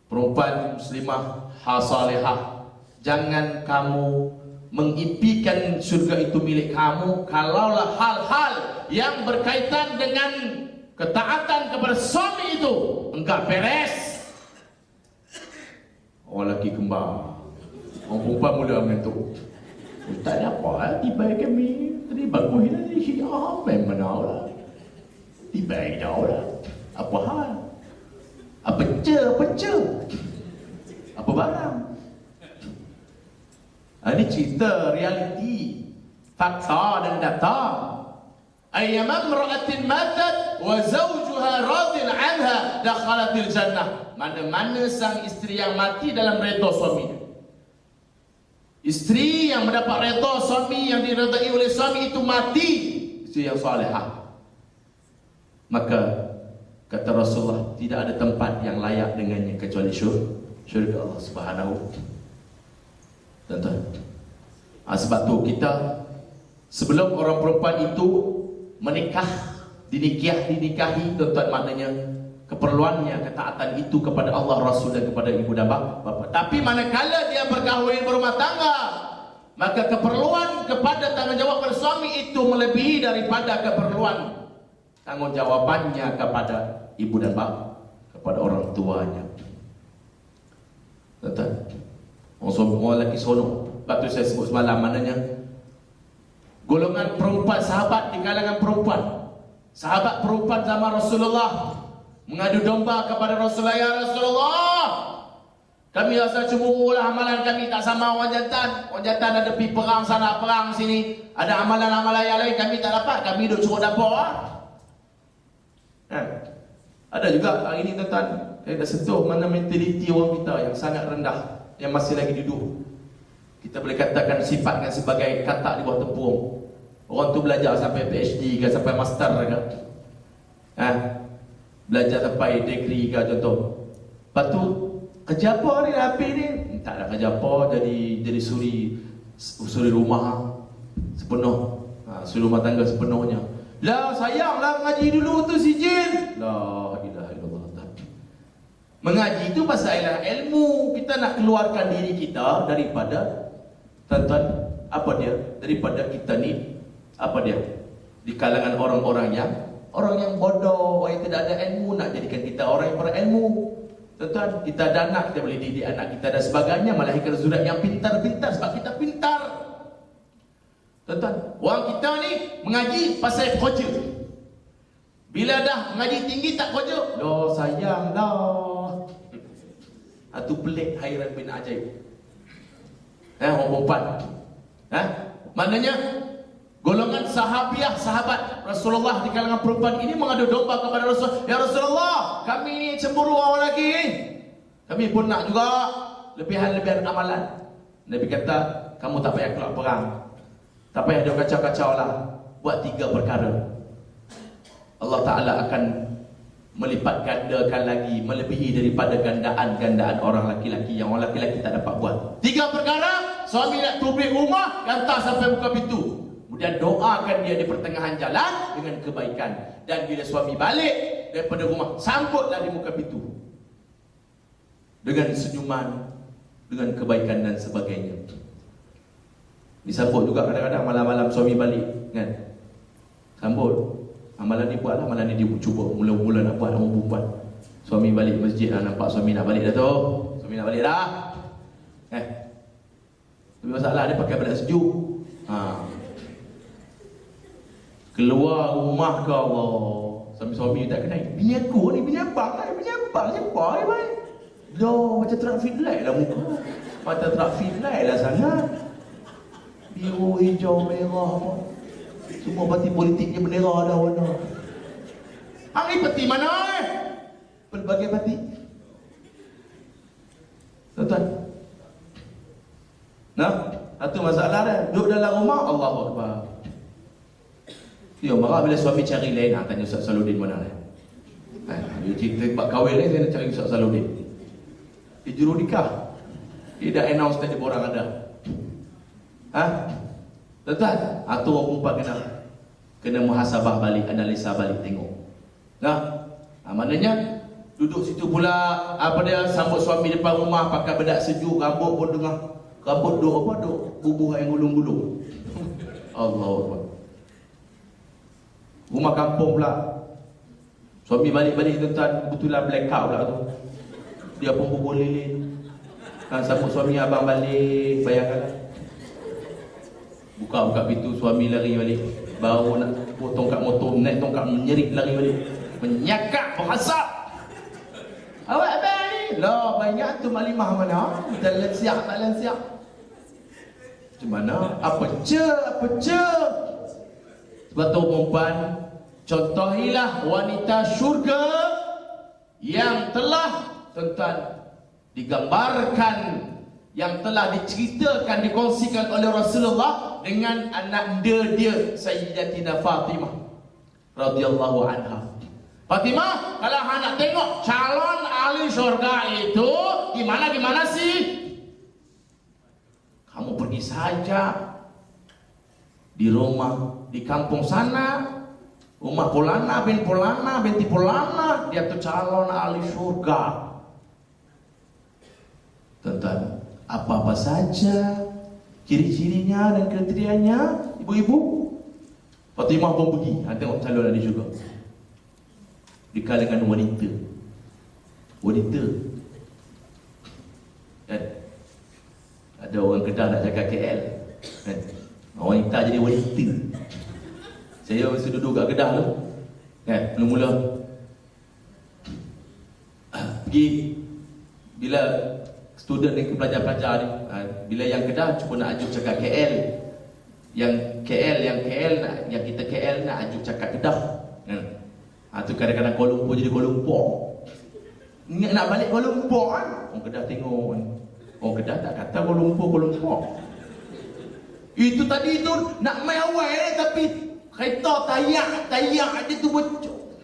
Perempuan muslimah hasalihah, jangan kamu mengimpikan syurga itu milik kamu kalaulah hal-hal yang berkaitan dengan ketaatan kepada suami itu enggak beres. Orang lelaki kembar, orang perempuan mula mengantuk. Tak ada apa, tiba kami tadi bagus lah ni Syiah, memang lah tiba dah lah. Apa hal? Apa barang? Ini cerita realiti, fakta dan data. Ayyama imra'atin matat wa zawjuha radin 'anha dakhalatil jannah. Mana-mana sang isteri yang mati dalam redha suami. Isteri yang mendapat redha suami, yang diredai oleh suami itu mati, isteri yang salihah. Maka kata Rasulullah, tidak ada tempat yang layak dengannya kecuali syurga Allah Subhanahu. Tuan-tuan, sebab tu kita sebelum orang perempuan itu menikah, dinikahi, tuan-tuan, maknanya keperluannya ketaatan itu kepada Allah, Rasul dan kepada ibu dan bapa. Tapi manakala dia berkahwin, berumah tangga, maka keperluan kepada tanggungjawab bersuami itu melebihi daripada keperluan tanggungjawabnya kepada ibu dan bapa, kepada orang tuanya. Tuan-tuan, orang lelaki sono, batu saya sebut semalam, maknanya golongan perempuan, sahabat di kalangan perempuan, sahabat perempuan zaman Rasulullah mengadu domba kepada Rasulullah, ya Rasulullah, kami rasa cemburu lah, amalan kami tak sama orang jantan. Orang jantan ada pergi perang sana, perang sini, ada amalan-amalan yang lain kami tak dapat, kami duduk suruh dapur lah. Ada juga hari ini tuan-tuan, saya dah sentuh mana mentaliti orang kita yang sangat rendah, yang masih lagi duduk. Kita boleh katakan sifatkan sebagai katak di bawah tempurung. Orang tu belajar sampai PhD ke, sampai master ke, belajar sampai degree ke contoh. Lepas tu kerja apa ni Nabi ni? Tak ada kerja apa, jadi suri rumah sepenuh, suri rumah tangga sepenuhnya. Lah sayanglah mengaji dulu tu sijil. La ilaha illallah. Mengaji itu pasal ilmu. Kita nak keluarkan diri kita daripada, tuan-tuan, apa dia? Daripada kita ni, apa dia? Di kalangan orang yang bodoh, orang yang tidak ada ilmu, nak jadikan kita orang yang berilmu. Tuan-tuan, kita ada anak, kita boleh didik anak kita dan sebagainya, melahirkan zuriat yang pintar-pintar sebab kita pintar. Tuan-tuan, orang kita ni mengaji pasal kerja. Bila dah mengaji tinggi tak kerja, loh sayang dah. Itu pelik, hairan bin ajaib. Orang perempuan. Maknanya golongan sahabiah, sahabat Rasulullah di kalangan perempuan ini mengadu domba kepada Rasul. Ya Rasulullah, kami ni cemburu orang lelaki. Kami pun nak juga lebihan-lebihan amalan. Nabi kata, kamu tak payah keluar perang, tak payah dia kacau-kacau lah. Buat 3 perkara, Allah Ta'ala akan melipat gandakan lagi, melebihi daripada gandaan orang laki-laki yang orang laki-laki tak dapat buat. 3 perkara, suami nak tubik rumah, hantar sampai buka pintu, kemudian doakan dia di pertengahan jalan dengan kebaikan. Dan bila suami balik daripada rumah, sambutlah di muka pintu dengan senyuman, dengan kebaikan dan sebagainya. Disambut juga kadang-kadang malam-malam suami balik, kan? Sambut. Amalan ni buatlah, amalan ni dia cuba mula-mula nak buat orang perempuan. Suami balik masjid lah, nampak suami nak balik dah tu. Suami nak balik dah. Tapi masalah dia pakai bedak sejuk. Keluar rumah ke Allah, suami tak kenal. Bini aku ni, bini abang lah, bini abang siapa ni baik? Loh, macam traffic light lah muka. Macam traffic light lah sangat. Biru, hijau, merah apa. Semua parti politiknya bendera dah warna. Hang ni parti mana pelbagai parti. Tuan-tuan, satu masalah dah. Duduk dalam rumah, Allahu Akbar. Dia marah bila suami cari lain. Tanya Ustaz Saludin mana dah. Dia cerita bab kahwin lain, saya nak cari Ustaz Saludin. Dia juru nikah, dia dah announce tadi borang ada. Tuan-tuan, tu orang perempuan kena muhasabah balik, analisa balik, tengok. Maknanya duduk situ pula, apa dia, sambut suami depan rumah pakai bedak sejuk, rambut pun tengah, rambut duk bubuh yang gulung-gulung. Allahu Akbar. Rumah kampung pula, suami balik-balik tuan-tuan, kebetulan blackout pula tu. Dia pun bubuh lilin. Sambut suami abang balik, bayangkanlah. Buka pintu, suami lari balik. Baru nak tongkat motor, naik tongkat menyerit lari balik. Menyakak, berhasap. Awak abang ni? Lah, banyak tu maklimah mana? Tak siap. Macam mana? Apa je? Sebab tu perempuan, contohilah wanita syurga yang telah, tuan-tuan, digambarkan, yang telah diceritakan, dikongsikan oleh Rasulullah dengan anak dia Sayyidatina Fatimah radhiyallahu anha. Fatimah, kalau hang nak tengok calon ahli syurga itu gimana sih? Kamu pergi saja di rumah, di kampung sana, rumah Polana binti Polana, dia tu calon ahli syurga. Tuan-tuan, apa-apa saja ciri-cirinya dan kriterianya, ibu-ibu. Fatimah pun pergi, tengok calon ahli syurga. di kalangan wanita. Wanita. Kan? Ada orang Kedah nak jaga KL. Kan? Wanita jadi wanita. Saya masa duduk kat Kedah tu, kan? Mula-mula pergi bila student ni, pelajar-pelajar ni, bila yang Kedah cuba nak ajuk cakap KL, yang KL nak, yang kita KL nak ajuk cakap Kedah, kan? Tu kadang-kadang Kuala Lumpur jadi Kuala Lumpur. Ingat nak balik Kuala Lumpur kan? Orang Kedah tengok kan. Orang Kedah tak kata Kuala Lumpur, Kuala Lumpur. Itu tadi tu nak main awal tapi kereta tayak dia tu bocor.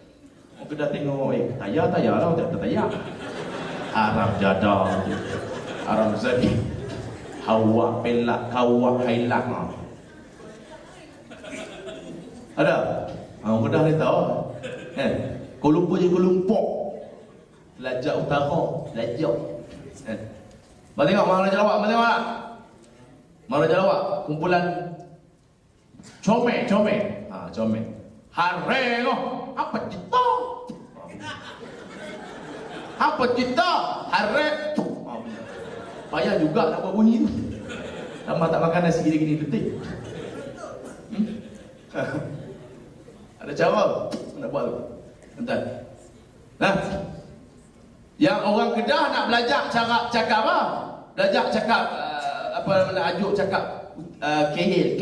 Orang Kedah tengok, tayak lah, tak tayak. Haram jadah, haram zadi, hawa pelak, kawa hailang. Ada? Orang Kedah ni tahu. Kuala Lumpur je Kuala Lumpur. Lajak utara, lajak. Mari tengok Maharaja Lawak, mari tengok tak? Maharaja Lawak, kumpulan comel. Comel. Hare kau, apa cerita? Apa cerita? Hare. Payah juga nak buat bunyi tu. Tambah tak makan nasi gini-gini detik. Ada cara nak buat tu. Entah. Nah, yang orang Kedah nak belajar cara cakap apa? Belajar cakap apa nak ajuk cakap KL.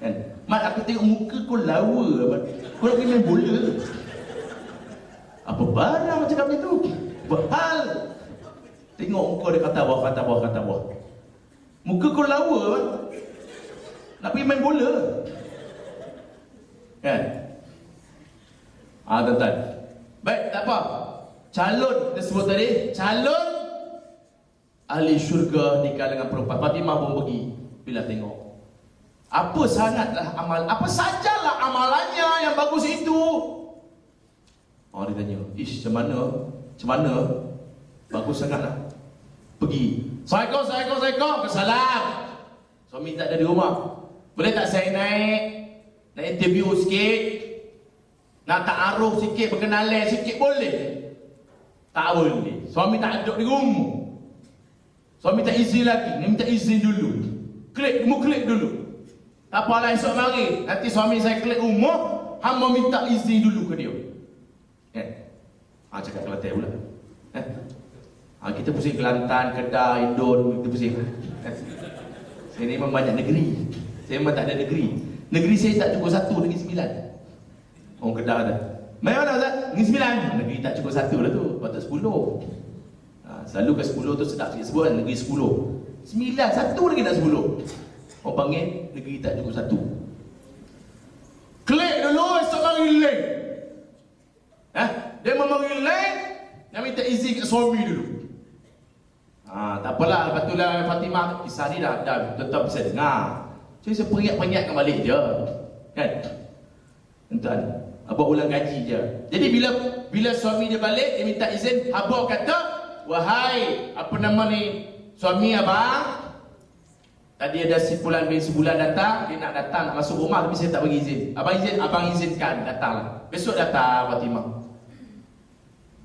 Kan? Mat aku tengok muka kau lawa apa? Kau nak pergi main bola ke? Apa barang cakap macam tu? Buat hal. Tengok muka dia kata bawah. Muka kau lawa apa? Nak pergi main bola. Kan? Tuan-tuan. Baik, tak apa. Calon kita sebut tadi, calon ahli syurga di kalangan perempuan. Fatimah pun pergi bila tengok. Apa sajalah amalannya yang bagus itu. Dia tanya, macam mana? Bagus sangatlah. Pergi. Assalamualaikum. Salam. Suami tak ada di rumah. Boleh tak saya nak interview sikit? Nak ta'aruf sikit, berkenalan sikit boleh? Tak boleh. Suami tak duduk di rumah. Suami tak izin lagi. Dia minta izin dulu. Klik dulu. Tak apalah, esok mari. Nanti suami saya klik rumah, hamba minta izin dulu ke dia. Cakap Kelantan pula. Kita pusing Kelantan, Kedah, Indon, kita pusing. Saya ni memang banyak negeri. Saya memang tak ada negeri. Negeri saya tak cukup satu, negeri 9. Orang Kedah ada. Main mana Ustaz? Negeri 9. Negeri tak cukup satu lah tu. Patut 10. Selalu ke 10 tu sedap sikit sebut kan, negeri 10. 9, satu lagi tak 10. Orang panggil negeri tak cukup satu. Klik dulu, esok mari link. Dia memberi link, dia minta izin kat suami dulu. Tak apalah, lepas tu lah Fatimah, kisah ni dah tuan-tuan bisa dengar. Saya peringat-peringatkan balik je. Kan? Tuan-tuan, abang ulang gaji je. Jadi bila suami dia balik, dia minta izin, abang kata, wahai, apa nama ni, suami abang, tadi ada sebulan datang, dia nak datang, nak masuk rumah, tapi saya tak bagi izin. Abang izinkan, datanglah. Besok datang Fatimah.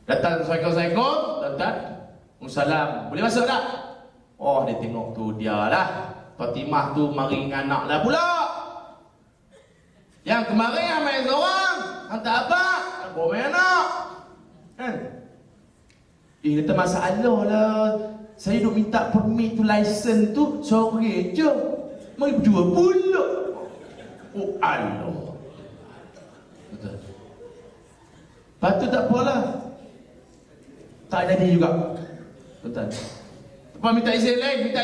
Datang, Assalamualaikum, tuan-tuan. Salam. Boleh masuk tak? Dia tengok tu dia lah. Fatimah tu mari dengan anak lah pula. Yang kemarin yang main seorang, hantar abang, bawa main anak. Kan? Kata masalah lah. Saya duk minta permit tu, license tu, sore je. Mari berdua pula. Allah. Betul. Lepas tu tak apalah. Tak jadi juga. Betul. Apa minta izin lain?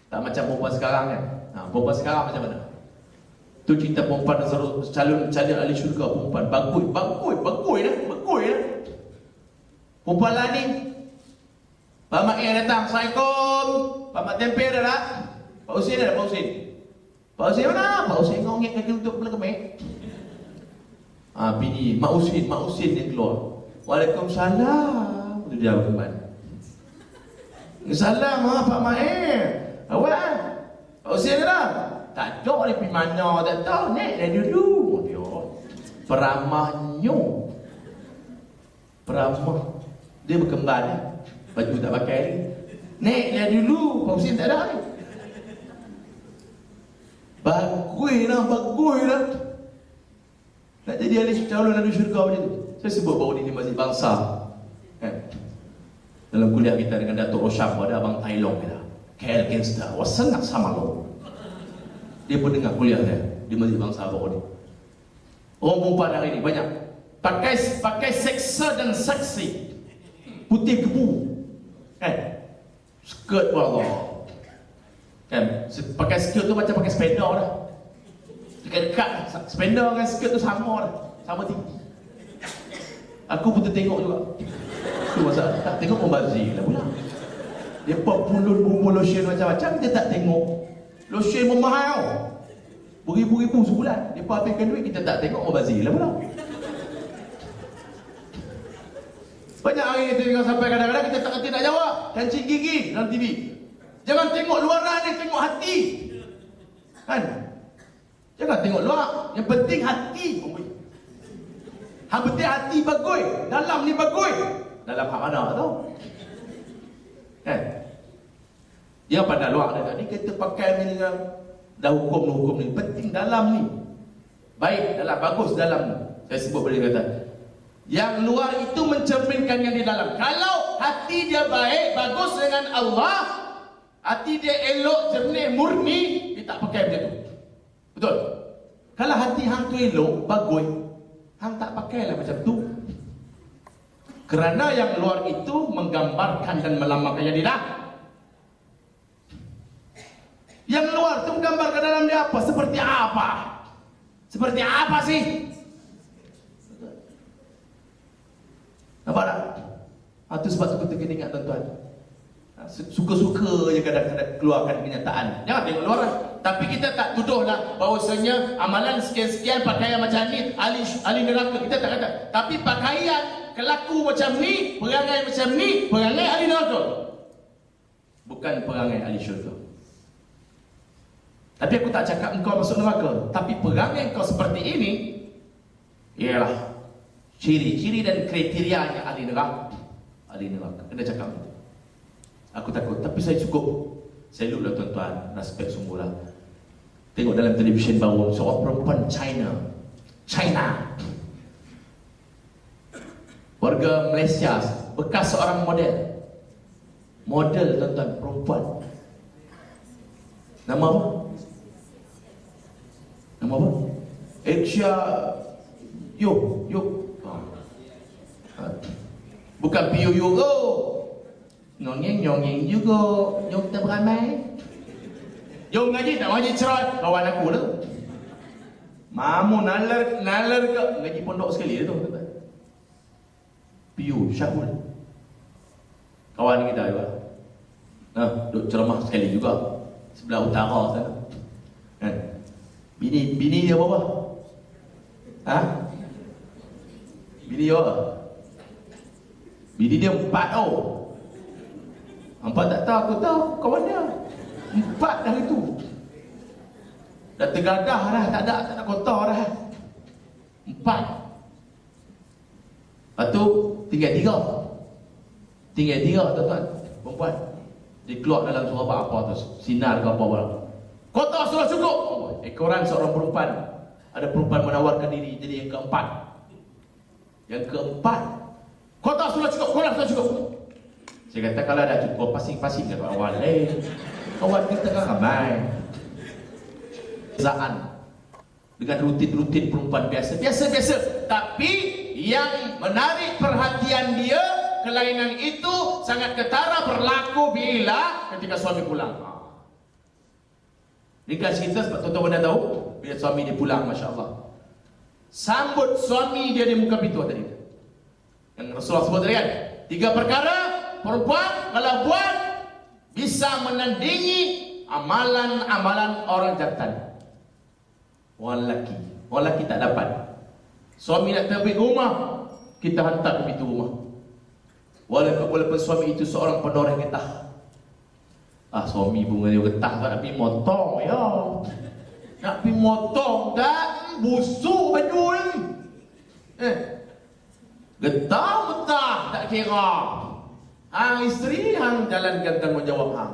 Tak macam perempuan sekarang kan. Perempuan sekarang macam mana? Tu cerita perempuan calon ahli syurga, perempuan bagui dah. Perempuan lah ni. Pak Mak yang datang, Assalamualaikum. Pak Mak tempe dah tak? Pak Husin dah, Pak Husin. Pak Husin mana? Pak Husin ngongek kaki untuk kepala kemek. Bini, Mak Husin dia keluar. Waalaikumsalam. Itu dia berkembang. Salam Pak Mak awak. Pak Husin dah? Tak ada, dia pergi mana, tak tahu. Naik dah dulu. Peramahnya. Peramah. Dia berkembar ni. Baju tak pakai ni. Nek dia dulu, Pak Husin tak ada ni. Bagui lah. Nak jadi ahli calon ahli syurga macam tu. Saya sebut baru ni di Masjid Bangsa. Dalam kuliah kita dengan Datuk Rosyam, ada Abang Tailong kita. KL Gangster. Wah, senang sama lo. Dia pun dengar kuliah dia di Masjid Bangsa baru ni. Orang perempuan hari ni banyak pakai seksa dan seksi. Putih kebu. Skirt pun Allah. Pakai skirt tu macam pakai spender dah. Dekat-dekat spender dengan skirt tu sama dah. Sama tinggi. Aku pun tertengok juga. Tu masalah. Tak tengok membazir lah pula. Dia pulun bumbu lotion macam-macam, kita tak tengok. Lotion pun mahal. Beribu-ribu sebulan. Dia habiskan duit, kita tak tengok membazir lah pula. Banyak hari ni tengok sampai kadang-kadang kita tak kerti nak jawab. Kancing gigi dalam TV. Jangan tengok luaran ni, tengok hati. Kan? Jangan tengok luar. Yang penting hati. Yang penting hati bagus. Dalam ni bagus. Dalam hak mana tau? Kan? Dia pada luar dia tadi kita pakai ni dengan dah hukum ni. Penting dalam ni. Baik dalam, bagus dalam ni. Saya sebut boleh kata. Yang luar itu mencerminkan yang di dalam. Kalau hati dia baik, bagus dengan Allah, hati dia elok, jernih, murni, dia tak pakai macam tu. Betul? Kalau hati hang tu elok, bagus, hang tak pakailah macam tu. Kerana yang luar itu menggambarkan dan melambangkan yang di dalam. Yang luar itu menggambarkan dalam dia apa? Seperti apa? Seperti apa sih? Nampak tak? Itu sebab tu kita kena ingat tuan-tuan. Suka-suka je kadang-kadang keluarkan kenyataan. Jangan tengok luar lah. Tapi kita tak tuduhlah bahawasanya amalan sekian-sekian pakaian macam ni ahli neraka. Kita tak kata. Tapi pakaian, kelaku macam ni, perangai macam ni, perangai ahli neraka. Bukan perangai ahli syurga. Tapi aku tak cakap engkau masuk neraka. Tapi perangai engkau seperti ini ialah ciri-ciri dan kriterianya ahli neraka. Ahli neraka. Kena cakap itu. Aku takut. Tapi saya cukup. Saya lupa tuan-tuan. Respect sungguh lah. Tengok dalam televisyen baru. Seorang perempuan China. Warga Malaysia. Bekas seorang model. Model tuan-tuan. Perempuan. Nama apa? Nama apa? Asia Yo. Bukan piu-yu go. Nyongeng juga. Jom kita beramai. Jom ngaji tak ngaji cerai. Kawan aku tu. Mamu nalar ke ngaji pondok sekali tu. Piu Syahul. Kawan kita juga. Duk ceramah sekali juga. Sebelah utara sana. Kan? Bini dia apa? Bini dia apa? Bini dia 4 tau. Hampa tak tahu, aku tahu kawan dia 4 dah itu. Dah tergadah dah, tak ada kotor dah. 4. Lepas tu tinggal 3. Tinggal 3 tuan-tuan, perempuan. Dia keluar dalam surah apa tu, sinar ke apa-apa. Kotor sudah cukup. Ekoran seorang perempuan. Ada perempuan menawarkan diri jadi yang keempat. Yang keempat, kotor sudah cukup, kotor sudah cukup. Saya kata kalau dah cukup, pasing-pasing ke kawan lain. Kawan kita kan ramai. Zaan dengan rutin-rutin perempuan biasa-biasa. Tapi yang menarik perhatian dia, kelainan itu sangat ketara berlaku bila ketika suami pulang. Ini kasih kita sebab tuan-tuan anda tahu bila suami dia pulang, Masya Allah, sambut suami dia di muka pintu tadi. Yang Rasulullah sebut tadi kan, 3 perkara perempuan kalau buat bisa menandingi amalan-amalan orang jantan. Orang lelaki tak dapat. Suami nak terbit rumah, kita hantar ke pintu rumah. Walaupun suami itu seorang penoreh getah. Suami bunga dia getah tak nak pergi motong ya. Nak pergi motong tak busuk baju ni. Getah-getah tak kira. Isteri hang jalankan tanggungjawab hang.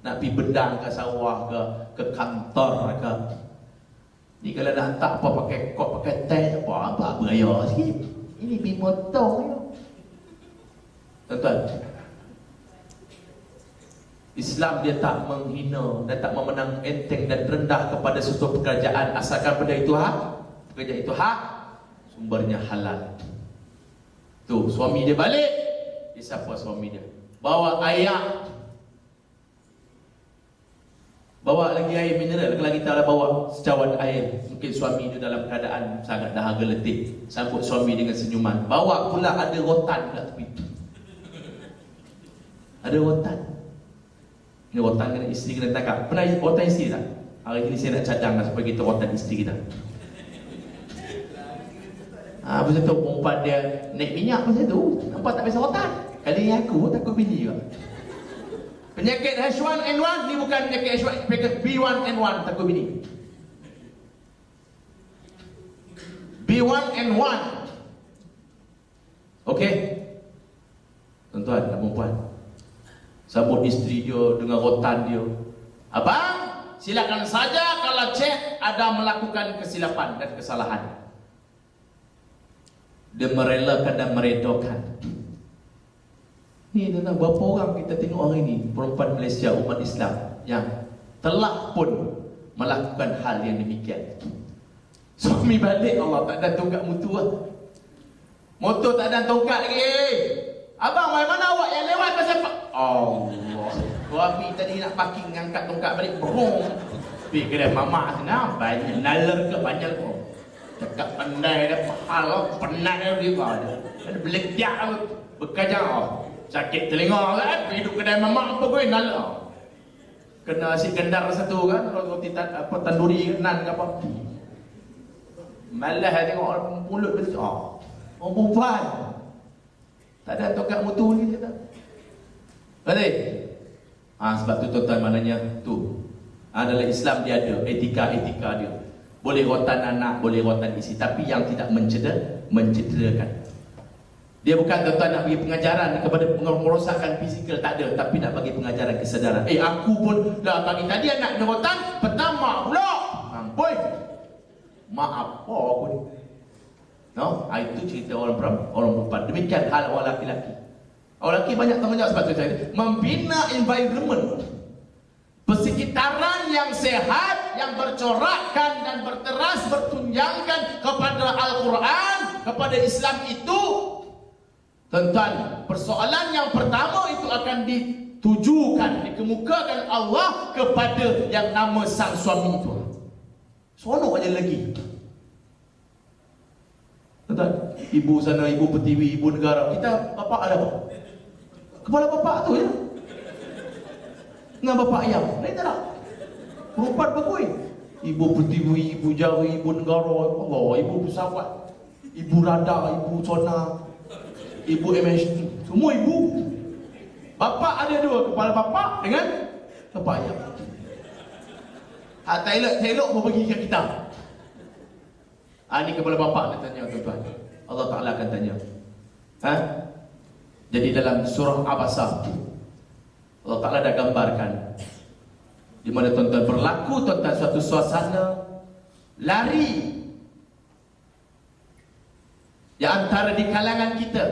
Nak pergi bedang ke sawah ke kantor ke. Ni kalau nak hantar apa pakai kod, pakai tag apa beraya sikit. Ini pergi motor je. Tuan-tuan, Islam dia tak menghina dan tak memenang enteng dan rendah kepada sesuatu pekerjaan asalkan benda itu pekerjaan itu sumbernya halal. Tu suami dia balik, dia siapa suami dia? Bawa air, bawa lagi air mineral. Kalau kita dah bawa secawan air, mungkin suami dia dalam keadaan sangat dahaga letih, sambut suami dengan senyuman. Bawa pula ada rotan kat tepi. Ada rotan. Ini rotan kena isteri kena tangkap. Pernah rotan isteri tak? Hari ini saya nak cadang lah supaya kita rotan isteri kita. Pasal tu perempuan dia naik minyak pasal tu. Nampak tak biasa rotan. Kali ni aku takut bini juga. Penyakit H1N1 ni bukan penyakit H1, penyakit B1N1 takut bini. B1N1. Okey. Tuan-tuan dan perempuan, sambut isteri dia dengan rotan dia. Abang, silakan saja kalau cek ada melakukan kesilapan dan kesalahan. Dia merelakan dan meredokan. Ni tuan-tuan, berapa orang kita tengok hari ni, perempuan Malaysia, umat Islam yang telah pun melakukan hal yang demikian. Suami balik, Allah tak ada tongkat mutu lah. Motor tak ada tongkat lagi. Abang, mana awak yang lewat pasal apa? Allah, suami tadi nak parking, angkat tongkat balik, berong. Pergi kedai mamak sana, banyak nalar ke banyak ke. Cakap pandai dia, pahal penat dia ada. Ada belekjak berkajang. Sakit telinga kan, pergi duduk kedai mamak apa gue nalar. Kena nasi gendar satu kan, roti apa tanduri nan ke apa. Malah tengok mulut betul. Orang perempuan tak ada tongkat mutu ni kita. Betul? Sebab tu tuan-tuan, maknanya tu adalah Islam, dia ada etika-etika dia. Boleh rotan anak, boleh rotan isi, tapi yang tidak mencederakan. Dia bukan tuan-tuan nak bagi pengajaran kepada merosakkan fizikal, tak ada, tapi nak bagi pengajaran kesedaran. Aku pun dah pagi tadi anak rotan, pertama pula. Boy, maaf apa aku ni. No, itu cerita orang perempuan. Demikian hal orang laki-laki. Orang lelaki banyak tanggungjawab sebab tu saya membina environment, persekitaran yang sehat, yang bercorakkan dan berteras bertunjangkan kepada Al-Quran, kepada Islam itu. Tuan-tuan, persoalan yang pertama itu akan ditujukan, dikemukakan Allah kepada yang nama sang suami itu. Seronok aja lagi. Tuan-tuan, ibu sana, ibu pertiwi, ibu negara, kita bapak ada apa? Kepala bapak tu ya. Dengan bapak ayam, lain tak nak. Perempuan bagui. Ibu pertiwi, ibu jari, ibu negara, Allah, ibu pesawat, ibu radar, ibu sonar, ibu MH, semua ibu. Bapak ada dua, kepala bapak dengan bapak ayam. Tak elok mau bagi kat kita. Ini kepala bapak nak tanya tuan-tuan. Allah Ta'ala akan tanya. Jadi dalam surah Abasa, Allah Ta'ala dah gambarkan di mana tuan-tuan berlaku, tuan-tuan, suatu suasana lari di antara di kalangan kita.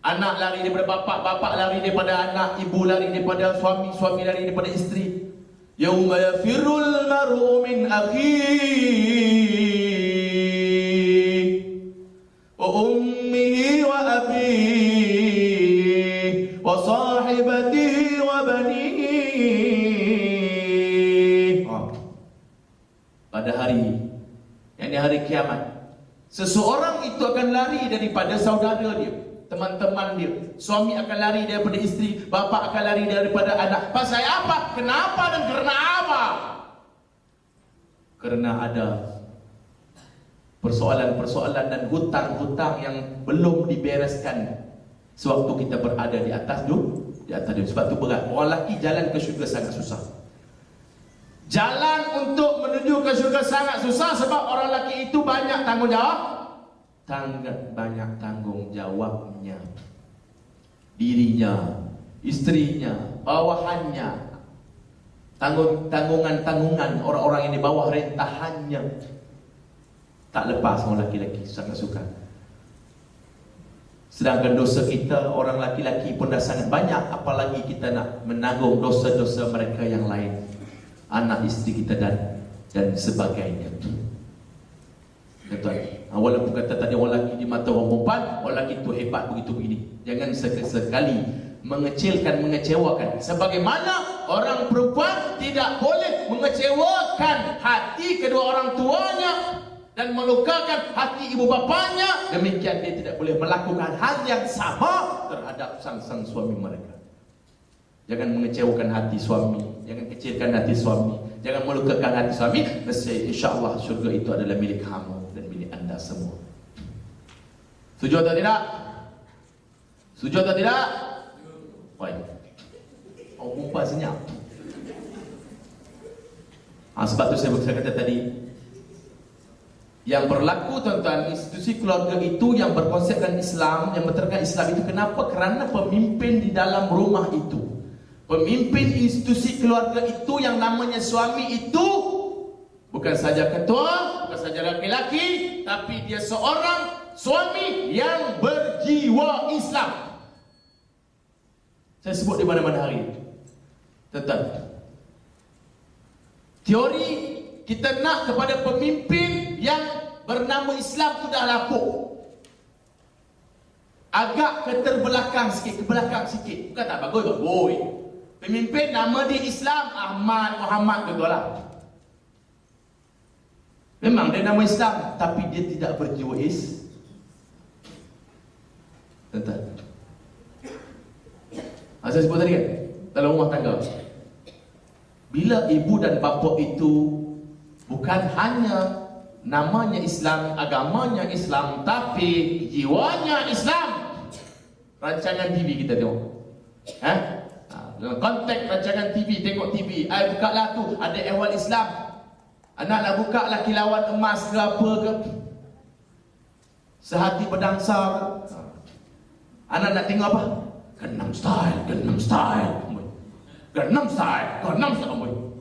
Anak lari daripada bapak, bapak lari daripada anak, ibu lari daripada suami, suami lari daripada isteri. Yauma yafirul mar'u min akhihi wa ummihi wa abihi wa sahibatihi wa banihi. Pada hari, yakni hari kiamat, seseorang itu akan lari daripada saudara dia, teman-teman dia. Suami akan lari daripada isteri, bapa akan lari daripada anak. Pasal apa? Kenapa dan kerana apa? Kerana ada persoalan-persoalan dan hutang-hutang yang belum dibereskan sewaktu kita berada di atas dunia. Sebab tu berat. Orang lelaki jalan ke syurga sangat susah. Jalan untuk menuju ke syurga sangat susah sebab orang lelaki itu banyak tanggungjawab. banyak tanggung jawabnya. Dirinya, istrinya, bawahannya, tanggungan orang-orang yang di bawah rentahannya. Tak lepas orang laki-laki sangat suka. Sedangkan dosa kita, orang laki-laki pun dah sangat banyak, apalagi kita nak menanggung dosa-dosa mereka yang lain, anak isteri kita dan sebagainya. Tuan, walaupun kata tadi orang lelaki di mata orang perempuan, orang lelaki itu hebat begitu begini. Jangan sekali mengecilkan, mengecewakan. Sebagaimana orang perempuan tidak boleh mengecewakan hati kedua orang tuanya dan melukakan hati ibu bapanya, demikian dia tidak boleh melakukan hal yang sama terhadap sang suami mereka. Jangan mengecewakan hati suami, jangan kecilkan hati suami, jangan melukakan hati suami. Nescaya insya-Allah syurga itu adalah milik kamu dan milik anda semua. Setuju atau tidak? Setuju atau tidak? Baik. Oh, perempuan senyap. Sebab tu saya kata tadi, yang berlaku tuan-tuan, institusi keluarga itu yang berkonsepkan Islam, yang berterkan Islam itu kenapa? Kerana pemimpin di dalam rumah itu, pemimpin institusi keluarga itu yang namanya suami itu bukan saja ketua, bukan saja laki-laki, tapi dia seorang suami yang berjiwa Islam. Saya sebut di mana-mana hari ini. Tuan-tuan, teori kita nak kepada pemimpin yang bernama Islam itu dah lapuk, agak keterbelakang sikit, ke belakang sikit. Bukan tak bagus. Pemimpin nama dia Islam, Ahmad, Muhammad, betul lah. Memang dia nama Islam, tapi dia tidak berjiwa Islam. Tuan-tuan, saya sebut tadi kan, dalam rumah tangga, bila ibu dan bapa itu bukan hanya namanya Islam, agamanya Islam, tapi jiwanya Islam, rancangan TV kita tengok, dalam konteks rancangan TV, tengok TV, buka lah tu, ada ehwal Islam, anak nak buka lah kilauan emas ke apa ke, sehati berdangsa ke, anak nak tengok apa? Gangnam Style, Gangnam Style, Gangnam Style, Gangnam Style.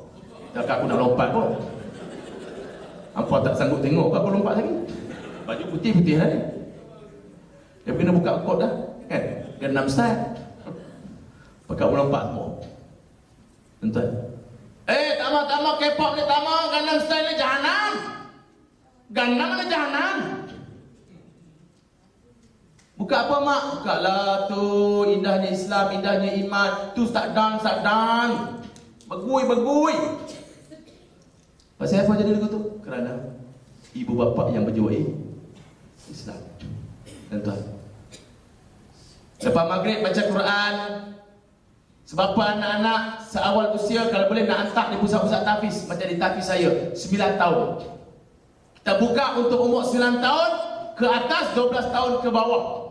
Dah aku nak lompat pun, hampa tak sanggup tengok kau lompat lagi. Baju putih-putih dah ni. Dia kena buka kot dah, kan? Gangnam Style. Pakai melompat semua. Tuan-tuan. Tamak K-pop ni tamak, Gangnam Style ni jahanam. Gangnam ni jahanam. Buka apa mak? Buka lah tu, indahnya Islam, indahnya iman. Tu start dance. Begui. Pasal apa jadi lagu tu? Kerana ibu bapa yang berjiwa Islam. Tuan-tuan, lepas maghrib baca Quran. Sebab apa anak-anak seawal usia kalau boleh nak hantar di pusat-pusat tahfiz, macam di tahfiz saya 9 tahun. Kita buka untuk umur 9 tahun ke atas, 12 tahun ke bawah.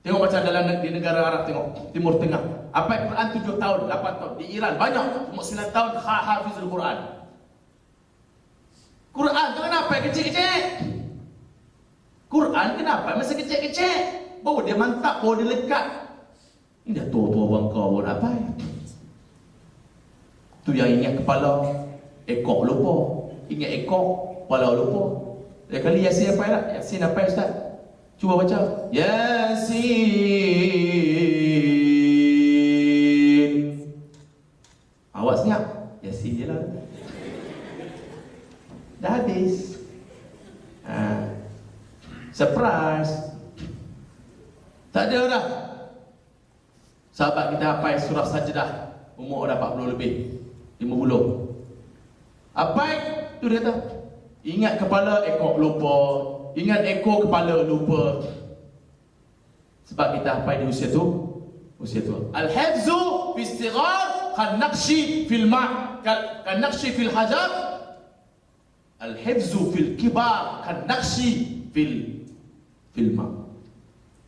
Tengok macam dalam di negara Arab, tengok Timur Tengah. Apa Quran 7 tahun, 8 tahun. Di Iran banyak umur 9 tahun hafizul Quran. Quran tu kenapa kecil-kecil? Quran kenapa masih kecil-kecil? Bawa dia mantap, bawa dia lekat. Ini dah tua-tua bangka pun apa? Tu yang ingat kepala, ekor lupa. Ingat ekor, kepala lupa. Dia kali Yasin apa tak? Yasin apa Ustaz? Cuba baca. Yasin. Awak senyap? Yasin je lah. Dah habis. Surprise. Tak ada dah. Sahabat kita hafal surah Sajdah, umur dah 40 lebih, 50. Apa tu dia kata? Ingat kepala, ekor lupa. Ingat ekor, kepala lupa. Sebab kita hafal di usia tu. Al-hifzu fi istighar kan-naqshi fil ma', kan-naqshi fil hajar. Al-hifzu fil kibar kan-naqshi fil ma'.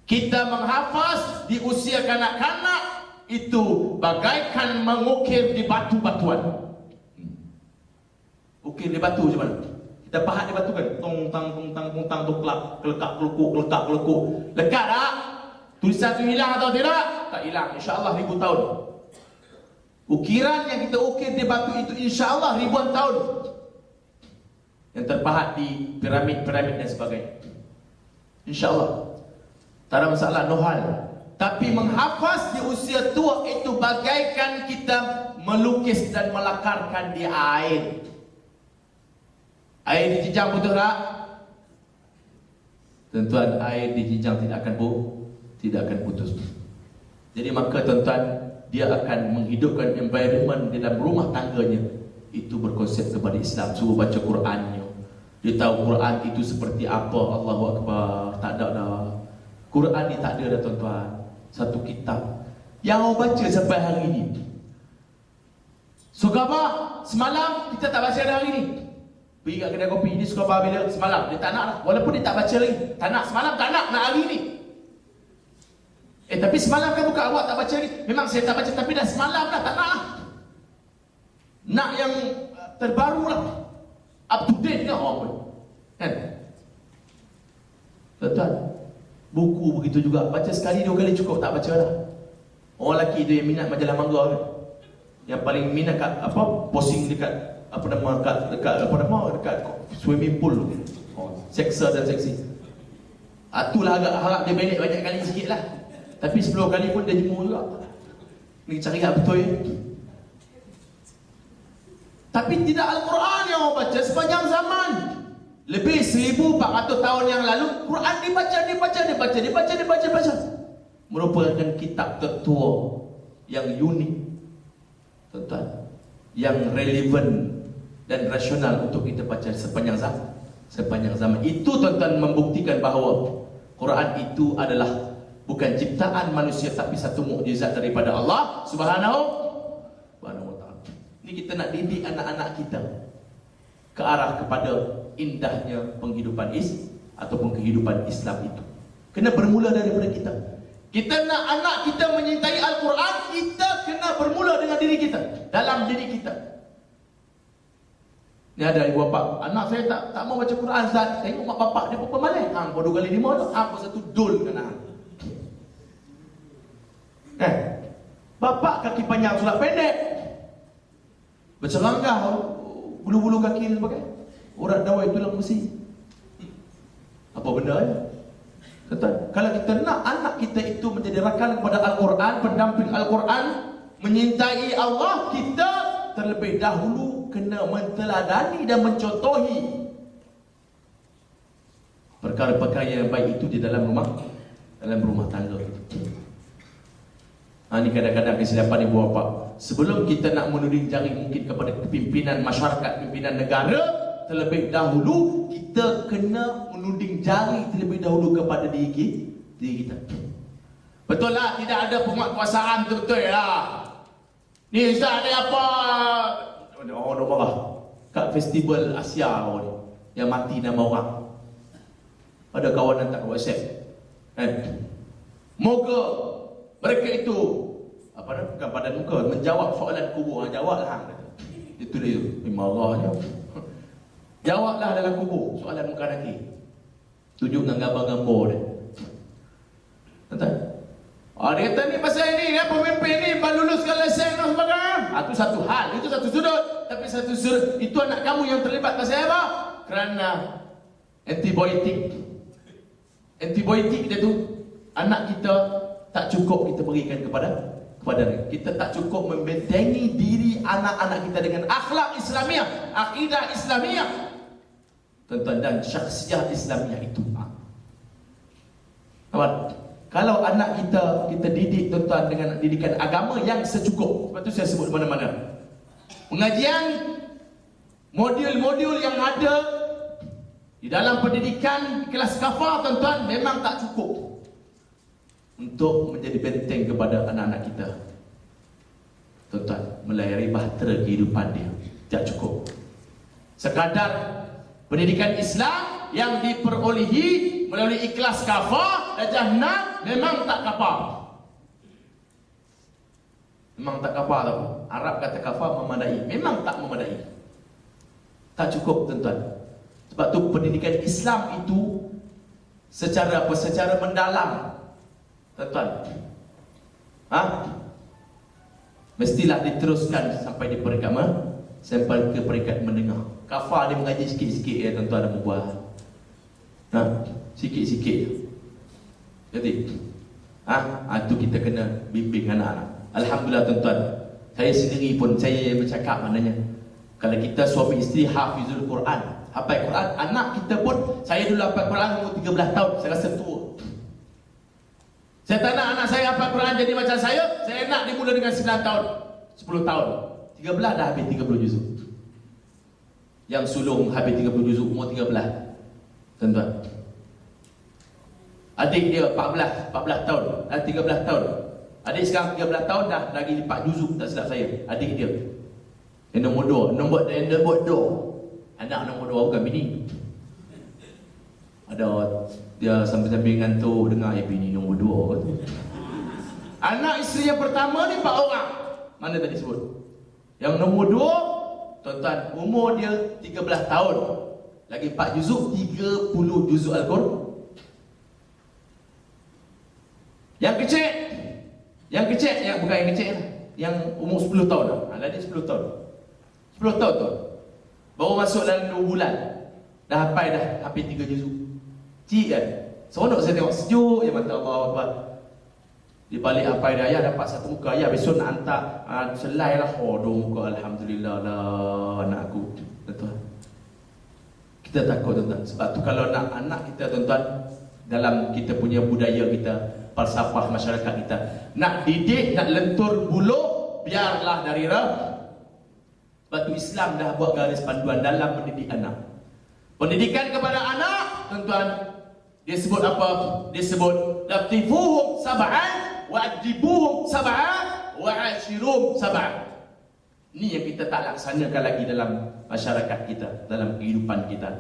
Kita menghafaz di usia kanak-kanak itu bagaikan mengukir di batu-batuan. Ukir di batu macam mana? Kita pahat di batu kan, tong tang tuklak, kelekak kelekuk. Lekat tak? Tulisan tu hilang atau tidak? Tak hilang, insya-Allah ribu tahun. Ukiran yang kita ukir di batu itu insya-Allah ribuan tahun. Yang terpahat di piramid-piramid dan sebagainya. Insya-Allah. Tak ada masalah, no hal. Tapi menghafaz di usia tua itu bagaikan kita melukis dan melakarkan di air. Air dijijang betul tak? Tuan-tuan, air dijijang tidak akan putus. Jadi maka tuan-tuan, dia akan menghidupkan environment di dalam rumah tangganya. Itu berkonsep kepada Islam. Suruh baca Qurannya. Dia tahu Quran itu seperti apa. Allahu Akbar. Tak ada dah. Quran ni tak ada dah tuan-tuan. Satu kitab yang awak baca sampai hari ini. So apa? Semalam kita tak baca dah hari ni. Pergi kat kedai kopi, dia suka apa bila semalam. Dia tak nak lah. Walaupun dia tak baca lagi. Tak nak, semalam tak nak hari ni. Tapi semalam kan bukan awak tak baca lagi. Memang saya tak baca, tapi dah semalam dah, tak nak lah. Nak yang terbaru lah. Up to date kan orang pun. Kan? Tuan-tuan, buku begitu juga. Baca sekali, 2 kali cukup, tak baca lah. Orang lelaki tu yang minat majalah mangga kan. Yang paling minat kat posting dekat dekat swimming pool. Seksa dan seksi. Itulah agak harap dia balik banyak kali sikit lah. Tapi 10 kali pun dia jemur juga. Ni cari tak betul ya. Tapi tidak Al-Quran yang orang baca sepanjang zaman. Lebih 1400 tahun yang lalu Quran dibaca. Merupakan kitab tertua yang unik, tuan-tuan, yang relevan dan rasional untuk kita baca sepanjang zaman. Itu tuan-tuan membuktikan bahawa Quran itu adalah bukan ciptaan manusia, tapi satu mukjizat daripada Allah Subhanahu wa taala. Ini kita nak didik anak-anak kita ke arah kepada indahnya penghidupan ataupun kehidupan Islam itu. Kena bermula daripada kita. Kita nak anak kita menyintai Al-Quran, kita kena bermula dengan diri kita, dalam diri kita. Ni ada ibu bapa, anak saya tak mau baca Quran, Ustaz. Tengok mak bapak dia berapa malam. Hang 2 kali 5 tu, apa satu dul kena hang. Bapak kaki panjang solat pendek. Bercelanggah bulu-bulu kaki dan sebagainya. Urat dawai tulang besi. Apa benda ya? Kata, kalau kita nak anak kita itu menjadi rakal kepada Al-Quran, pendamping Al-Quran, menyintai Allah, kita terlebih dahulu kena menteladani dan mencontohi perkara-perkara yang baik itu di dalam rumah tangga kita. Ini kadang-kadang kesilapan ibu bapa. Sebelum kita nak menuding jari mungkin kepada pimpinan masyarakat, pimpinan negara, terlebih dahulu kita kena menuding jari terlebih dahulu kepada diri kita. Betul lah, tidak ada penguatkuasaan, betul lah. Ni Ustaz ni apa? Orang dah marah kat festival Asia ni, yang mati nama orang. Ada kawan hantar ke WhatsApp. Moga mereka itu bukan pada muka menjawab soalan kubur. Jawablah. Itu dia. Marahnya. Jawablah dalam kubur soalan muka nanti. Tunjuk dengan gambar-gambar dia. Tuan-tuan. Dia kata ni pasal ni kan, pemimpin ni baru luluskan lesen dan sebagainya. Itu satu hal, itu satu sudut. Tapi satu sudut, itu anak kamu yang terlibat pasal apa? Kerana antibiotik. Antibiotik dia tu, anak kita tak cukup kita berikan kepada kita tak cukup membentengi diri anak-anak kita dengan akhlak Islamiah, akidah Islamiah, tuan-tuan, dan syakhsiah Islamiah itu. Kalau anak kita didik, tuan-tuan, dengan didikan agama yang secukup. Sebab tu saya sebut mana-mana pengajian, modul-modul yang ada di dalam pendidikan kelas kafah, tuan-tuan, memang tak cukup untuk menjadi benteng kepada anak-anak kita, tuan-tuan, melayari bahtera kehidupan dia. Tak cukup sekadar pendidikan Islam yang diperolehi melalui ikhlas kafah dan jannah. Memang tak kafah. Memang tak kafah tau. Arab kata kafah memadai. Memang tak memadai. Tak cukup, tuan-tuan. Sebab tu pendidikan Islam itu secara apa? Secara mendalam, tuan-tuan, mestilah diteruskan sampai di peringkat sampai ke peringkat menengah. Kafar dia mengaji sikit-sikit ya tuan-tuan dan puan. Sikit-sikit. Jadi, itu kita kena bimbing anak-anak. Alhamdulillah tuan-tuan, saya sendiri pun saya bercakap maknanya, kalau kita suami isteri hafizul Quran, hafal Quran, anak kita pun, saya dulu hafal Quran umur 13 tahun, saya rasa tua. Saya tak nak anak saya hafal Quran jadi macam saya nak dimula dengan 9 tahun, 10 tahun. 13 dah habis 30 juzuk. Yang sulung habis 30 juzuk umur 13. Tuan-tuan. Adik dia 14 tahun, 13 tahun. Adik sekarang 13 tahun dah lagi 4 juzuk tak silap saya. Adik dia. Yang nombor 2, nombor 2. Anak nombor 2 bukan bini. Ada dia sambil-sambil ngantuk dengar bini nombor 2. Anak isteri yang pertama ni 4 orang. Mana tadi sebut? Yang nombor 2, tuan-tuan, umur dia 13 tahun. Lagi 4 juzuk, 30 juzuk Al-Quran. Yang kecil, bukan yang kecil lah. Yang umur 10 tahun lah. Lagi 10 tahun. 10 tahun tu. Baru masuk dalam 2 bulan. Dah hafal dah, hampir 3 juzuk. Cik kan? Seronok saya tengok, sejuk je mata Allah Akbar. Di balik hafal dah, ayah dapat 1 muka. Ayah besok nak hantar selai lah. 2 muka, Alhamdulillah lah anak aku. Tuan-tuan, kita takut tuan-tuan. Sebab tu kalau nak anak kita tuan-tuan, dalam kita punya budaya kita, falsafah masyarakat kita, nak didik, nak lentur buluh, biarlah dari Sebab tu Islam dah buat garis panduan dalam mendidik anak. Pendidikan kepada anak, tuan-tuan, dia sebut apa? Dia sebut latifuhum sab'an wa adibuhum sab'an wa ashirum sab'an. Ini yang kita tak laksanakan lagi dalam masyarakat kita, dalam kehidupan kita.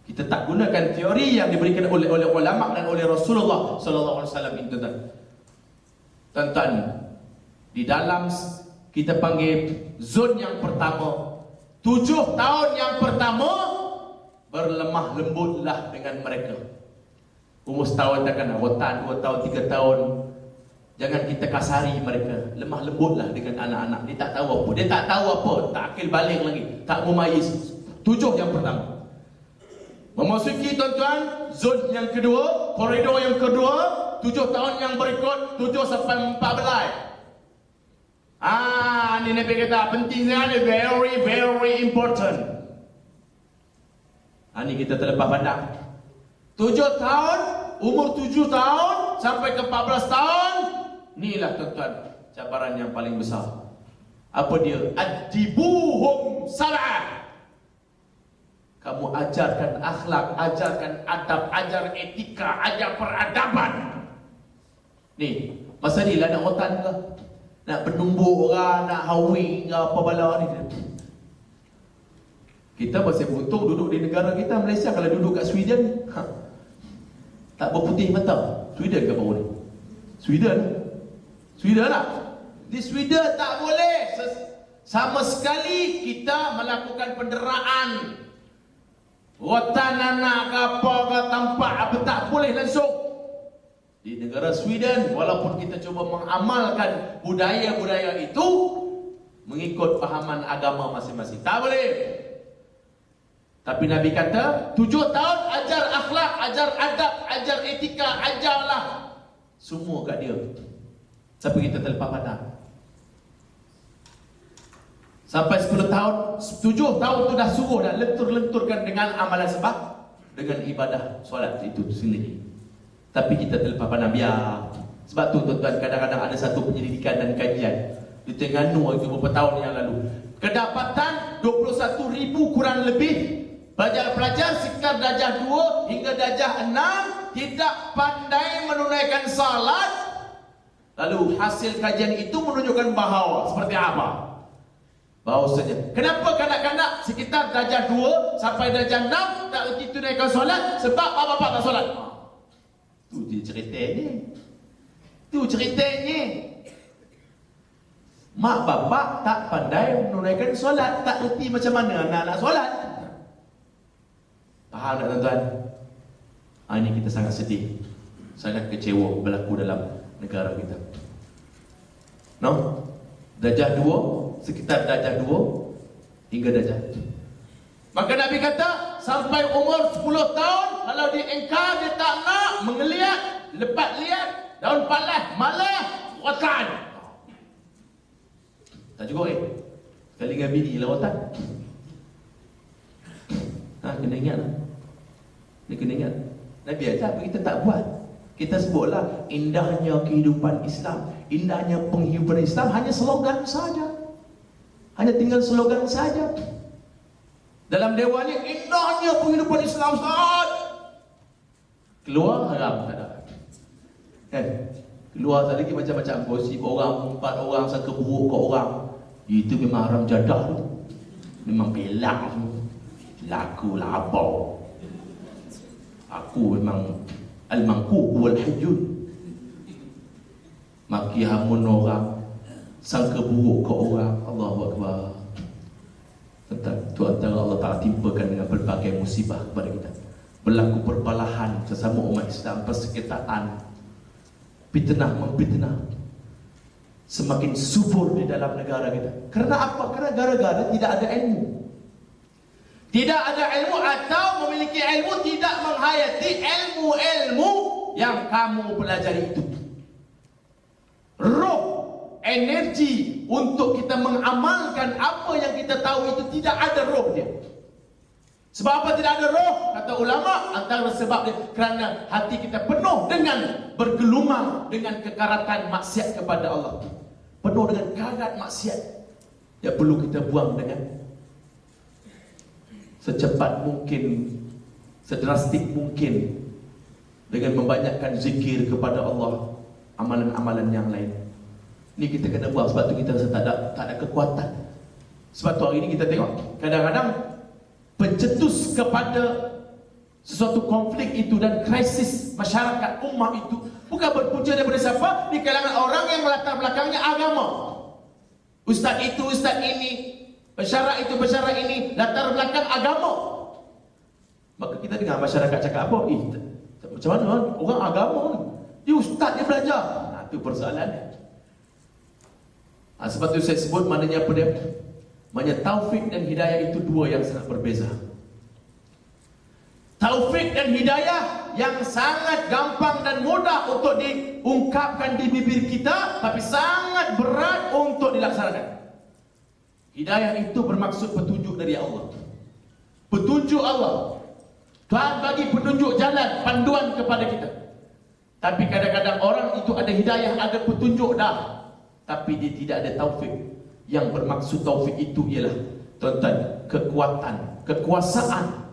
Kita tak gunakan teori yang diberikan oleh ulama dan oleh Rasulullah sallallahu alaihi wasallam itu, tuan-tuan. Di dalam kita panggil zon yang pertama, 7 tahun yang pertama, berlemah lembutlah dengan mereka. Umur setahun takkan rotan, 2 tahun, 3 tahun, jangan kita kasari mereka. Lemah lembutlah dengan anak-anak. Dia tak tahu apa, tak akil balik lagi, tak memayis. 7 yang pertama. Memasuki tuan-tuan zon yang kedua, koridor yang kedua, 7 tahun yang berikut, 7 sampai 14. Ini Nabi kata penting sangat, very very important. Ini kita terlepas pandang. 7 tahun, umur 7 tahun sampai ke 14 tahun, inilah tuan-tuan cabaran yang paling besar. Apa dia? Adibuhum sab'ah. Kamu ajarkan akhlak, ajarkan adab, ajar etika, ajar peradaban. Ni, masa ni lah nak rotan ke? Nak penumbuk orang, nak hawi ke apa bala ni. Kita masih beruntung duduk di negara kita, Malaysia. Kalau duduk kat Sweden, tak berputih mata. Sweden ke bawah ni? Sweden lah. Di Sweden tak boleh sama sekali kita melakukan penderaan. Rotan anak ke apa ke tampak apa, tak boleh langsung. Di negara Sweden, walaupun kita cuba mengamalkan budaya-budaya itu mengikut fahaman agama masing-masing, tak boleh. Tapi Nabi kata 7 tahun ajar akhlak, ajar adab, ajar etika, ajarlah semua kat dia. Sampai kita terlepas pandang. Sampai 10 tahun, 7 tahun tu dah suruh, dah lentur-lenturkan dengan amalan sebab, dengan ibadah solat itu sendiri. Tapi kita terlepas pandang, biar. Sebab tu tuan-tuan, kadang-kadang ada satu penyelidikan dan kajian di Terengganu itu beberapa tahun yang lalu. Kedapatan 21,000 kurang lebih pelajar-pelajar sekitar darjah 2 hingga darjah 6 tidak pandai menunaikan salat. Lalu hasil kajian itu menunjukkan bahawa seperti apa? Bahawasanya, kenapa kanak-kanak sekitar darjah 2 sampai darjah 6 tak erti tunaikan solat? Sebab bapa-bapa tak solat. Tu ceritanya. Mak bapak tak pandai menunaikan solat, tak erti macam mana anak-anak solat. Faham tak tuan-tuan? Ini kita sangat sedih, sangat kecewa berlaku dalam negara kita. No? Darjah 2, sekitar darjah 2 hingga darjah. Maka Nabi kata, sampai umur 10 tahun, kalau dia engkar, dia tak nak, mengeliat, lepat liat, daun palas, malah, watan. Tak cukup sekali dengan bini lawatan. Kena ingat lah. Ni kena ingat. Nabi ajar apa kita tak buat. Kita sebutlah indahnya kehidupan Islam, indahnya penghidupan Islam hanya slogan saja. Hanya tinggal slogan saja. Dalam dewan ni indahnya penghidupan Islam saja. Keluar haram tak ada. Keluar tak lagi macam-macam gosip orang, 4 orang sangka buruk ke orang. Itu memang haram jadah tu. Memang pelak semua. Laku labau. Aku memang al-mangkuq wal hajjun. Maki hamun orang, sangka buruk ke orang. Allahu Akbar. Itu antara Allah Ta'ala timpakan dengan berbagai musibah kepada kita. Berlaku perbalahan sesama umat Islam, persekitaran, fitnah memfitnah, semakin subur di dalam negara kita. Kerana apa? Kerana gara-gara tidak ada ilmu. Tidak ada ilmu atau memiliki ilmu tidak menghayati ilmu-ilmu yang kamu pelajari itu. Roh, energi untuk kita mengamalkan apa yang kita tahu itu tidak ada roh dia. Sebab apa tidak ada roh? Kata ulama, antara sebab dia kerana hati kita penuh dengan bergelumang dengan kekaratan maksiat kepada Allah. Penuh dengan karat maksiat. Yang perlu kita buang dengan secepat mungkin, sedrastik mungkin, dengan membanyakkan zikir kepada Allah, amalan-amalan yang lain. Ni kita kena buang. Sebab tu kita rasa tak ada kekuatan. Sebab tu hari ni kita tengok kadang-kadang pencetus kepada sesuatu konflik itu dan krisis masyarakat ummah itu bukan berpunca daripada siapa? Di kalangan orang yang latar belakangnya agama. Ustaz itu, ustaz ini, pesyarak itu, pesyarak ini, latar belakang agama. Maka kita dengar masyarakat cakap apa? Macam mana orang agama ni? Dia ustaz, dia belajar. Itu persoalannya. Sebab tu saya sebut maknanya apa dia? Maknanya taufik dan hidayah itu dua yang sangat berbeza. Taufik dan hidayah yang sangat gampang dan mudah untuk diungkapkan di bibir kita, tapi sangat berat untuk dilaksanakan. Hidayah itu bermaksud petunjuk dari Allah. Petunjuk Allah. Tuhan bagi petunjuk jalan, panduan kepada kita. Tapi kadang-kadang orang itu ada hidayah, ada petunjuk dah, tapi dia tidak ada taufik. Yang bermaksud taufik itu ialah, tuan-tuan, kekuatan, kekuasaan.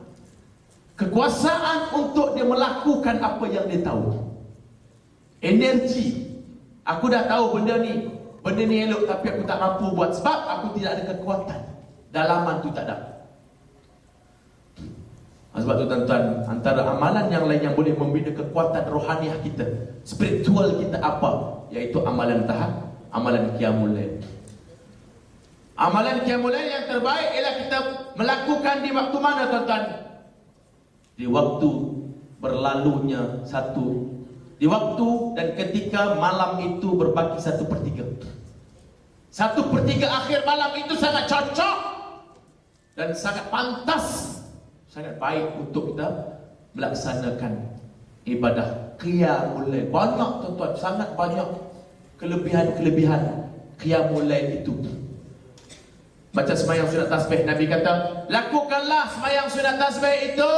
Kekuasaan untuk dia melakukan apa yang dia tahu. Energi. Aku dah tahu benda ni elok, tapi aku tak mampu buat sebab aku tidak ada kekuatan. Dalaman tu tak ada. Sebab tu tuan-tuan, antara amalan yang lain yang boleh membina kekuatan rohaniah kita, spiritual kita apa? Iaitu amalan tahap, amalan qiyamul lail. Amalan qiyamul lail yang terbaik ialah kita melakukan di waktu mana, tuan-tuan? Di waktu berlalunya di waktu dan ketika malam itu berbaki 1/3. 1/3 akhir malam itu sangat cocok dan sangat pantas, sangat baik untuk kita melaksanakan ibadah qiyamul lail. Banyak, tuan-tuan, sangat banyak kelebihan-kelebihan qiyamul lail itu. Baca sembahyang sunat tasbih, Nabi kata, lakukanlah sembahyang sunat tasbih itu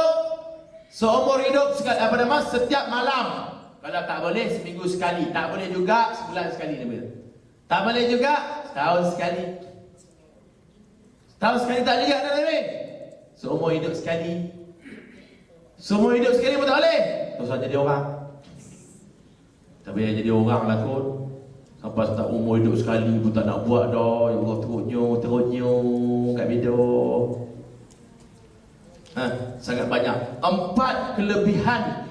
seumur hidup setiap malam. Kalau tak boleh seminggu sekali, tak boleh juga sebulan sekali, Nabi kata. Tak boleh juga setahun sekali. Setahun sekali tak boleh juga, Nabi. Seumur hidup sekali. Seumur hidup sekali pun tak boleh. Terus saja jadi orang. Tak payah jadi orang lah kot. Sampai tak umur hidup sekali pun tak nak buat dah. Ya Allah, teruknya kat beda. Sangat banyak. 4 kelebihan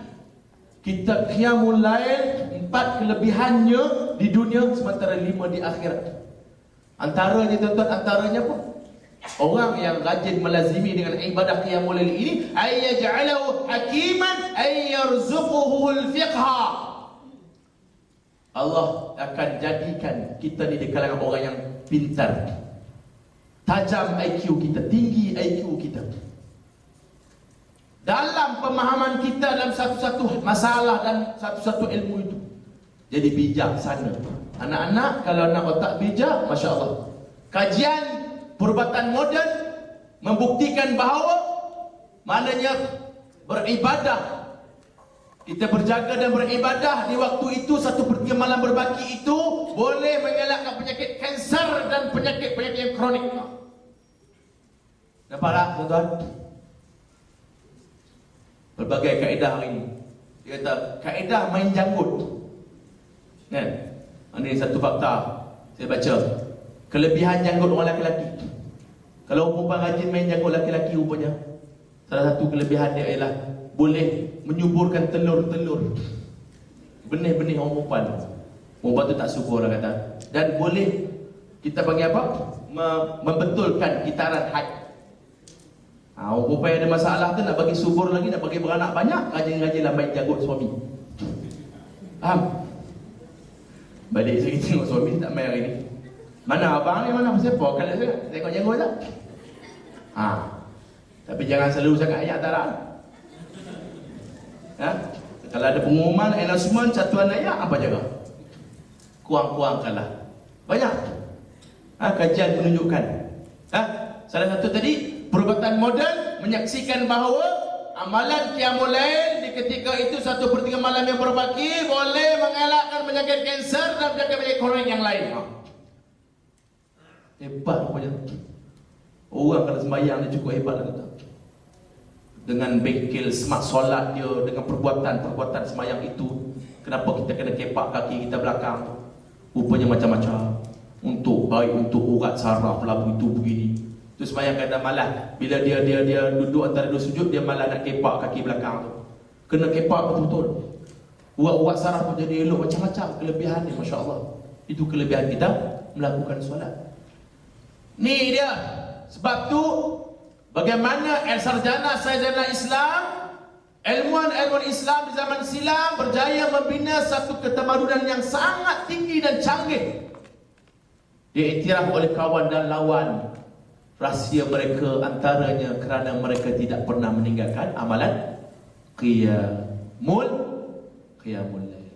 kita qiyamul lail, 4 kelebihannya di dunia sementara 5 di akhirat. Antaranya, tuan-tuan, antaranya apa? Orang yang rajin melazimi dengan ibadah qiyamul lail ini, ayyaj'alahu hakiman ayyarzuquhul fiqha. Allah akan jadikan kita ni di kalangan orang yang pintar, tajam IQ kita, tinggi IQ kita, dalam pemahaman kita dalam satu-satu masalah dan satu-satu ilmu itu. Jadi bijaksana. Anak-anak kalau nak otak bijak, Masya Allah. Kajian perubatan moden membuktikan bahawa maknanya beribadah, kita berjaga dan beribadah di waktu itu, 1/3 malam berbaki itu boleh mengelakkan penyakit kanser dan penyakit-penyakit yang kronik. Nampak tak tuan-tuan? Berbagai kaedah hari ini. Dia kata kaedah main janggut, kan? Ini satu fakta saya baca. Kelebihan janggut orang lelaki, kalau perempuan rajin main janggut lelaki rupanya, salah satu kelebihan dia ialah boleh menyuburkan telur-telur, benih-benih orang perempuan. Perempuan tu tak subur orang kata. Dan boleh kita panggil apa? Membetulkan kitaran haid. Orang perempuan yang ada masalah tu nak bagi subur lagi, nak bagi beranak banyak, rajin-rajinlah main janggut suami. Faham? Balik saya tengok suami tak main hari ni. Mana abang ni, mana siapa? Kalau saya tengok janggut tak? Tapi jangan selalu sangat ayat tak. Kalau ada pengumuman, announcement, satuan ayat, apa jaga? Kurang-kurangkanlah. Banyak. Kajian menunjukkan. Salah satu tadi, perubatan moden menyaksikan bahawa amalan qiyamul lail di ketika itu 1/3 malam yang berbaki boleh mengelakkan penyakit kanser dan penyakit kronik yang lain. Hebat rupanya. Orang kalau sembahyang dia cukup hebat lah. Dengan bengkel smart solat dia, dengan perbuatan-perbuatan sembahyang itu, kenapa kita kena kepak kaki kita belakang? Rupanya macam-macam. Untuk baik untuk urat saraf labu itu begini. Tu sembahyang kadang malas. Bila dia duduk antara dua sujud, dia malas nak kepak kaki belakang tu. Kena kepak betul-betul. Urat-urat saraf pun jadi elok, macam-macam kelebihan ni, masya-Allah. Itu kelebihan kita melakukan solat. Ni dia. Sebab tu bagaimana sarjana Islam, ilmuwan Islam di zaman silam berjaya membina satu ketamadunan yang sangat tinggi dan canggih. Diiktiraf oleh kawan dan lawan. Rahsia mereka antaranya kerana mereka tidak pernah meninggalkan amalan qiyamul lail.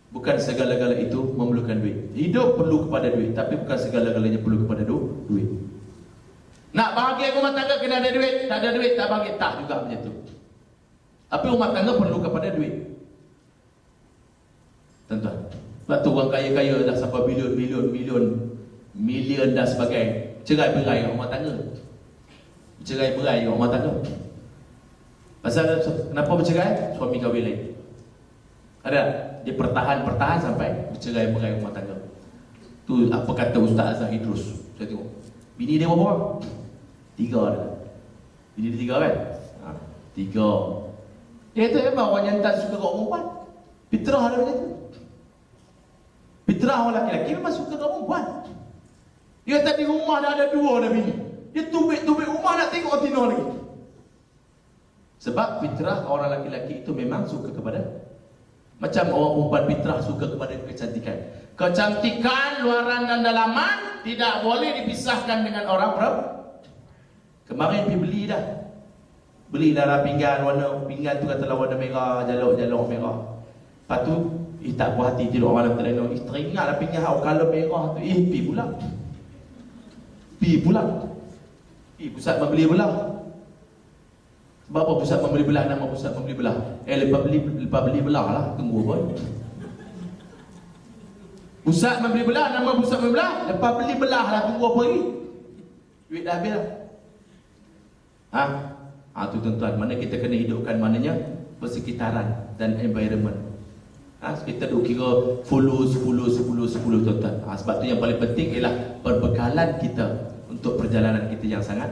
Bukan segala-gala itu memerlukan duit. Hidup perlu kepada duit, tapi bukan segala-galanya perlu kepada duit. Nak bahagia rumah tangga kena ada duit. Tak ada duit tak bahagia, tak juga macam tu. Tapi rumah tangga perlu kepada duit. Tuan-tuan, sebab tu orang kaya-kaya dah sampai milion dah sebagai cerai-berai rumah tangga. Cerai-berai rumah tangga. Pasal kenapa bercerai? Suami kahwin lain. Ada? Dia pertahan sampai bercerai-berai rumah tangga. Tu apa kata Ustaz Azhar Idrus. Saya tengok bini dia berapa orang? 3 dah. Bini dia 3 kan? 3. Dia kata memang orang yang tak suka orang perempuan. Fitrah ada macam tu. Fitrah orang lelaki memang suka orang perempuan. Dia kata di rumah dah ada 2 dah bini. Dia tubik-tubik rumah nak tengok tino lagi. Sebab fitrah orang lelaki-lelaki itu memang suka kepada, macam orang perempuan fitrah suka kepada kecantikan. Kecantikan luaran dan dalaman tidak boleh dipisahkan dengan orang perempuan. Kemarin pergi beli dah. Beli darah pinggan, warna pinggan tu katalah warna merah, jaluk-jaluk merah. Lepas tu, tak puas hati tidur malam terlena. Teringatlah pinggan hau color merah tu. Pergi pula. Pusat membeli belah. Sebab apa pusat membeli belah nama pusat membeli belah? Lepas beli belah lah, tunggu apa? Pusat membeli belah, nama pusat membeli belah, lepas beli belah lah, tunggu apa lagi? Duit dah habis lah. Tu tuan-tuan, mana kita kena hidupkan maknanya persekitaran dan environment. Kita duk kira follow 10 tuan-tuan. Sebab tu yang paling penting ialah perbekalan kita untuk perjalanan kita yang sangat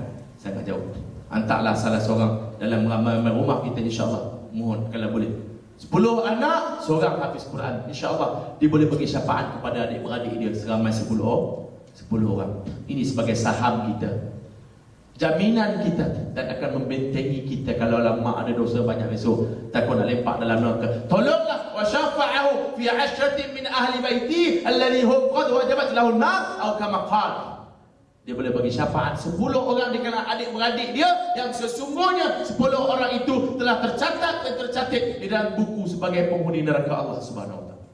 jauh. Hantarlah salah seorang dalam ramai rumah kita, insya-Allah. Mohon kalau boleh 10 anak, seorang hafiz Quran. InsyaAllah dia boleh bagi syafaat kepada adik-beradik dia seramai 10 orang. Ini sebagai saham kita, jaminan kita, dan akan membentengi kita kalau lama ada dosa banyak besok, takut nak lempak dalam neraka. Tolonglah wa syafa'ahu fi 'ashratin min ahli baiti alladhi hum qad wajabat lahu an-nar atau kama qala. Dia boleh bagi syafaat 10 orang di kalangan adik-beradik dia yang sesungguhnya 10 orang itu telah tercatat dan tercatat di dalam buku sebagai penghuni neraka Allah Subhanahu wa taala.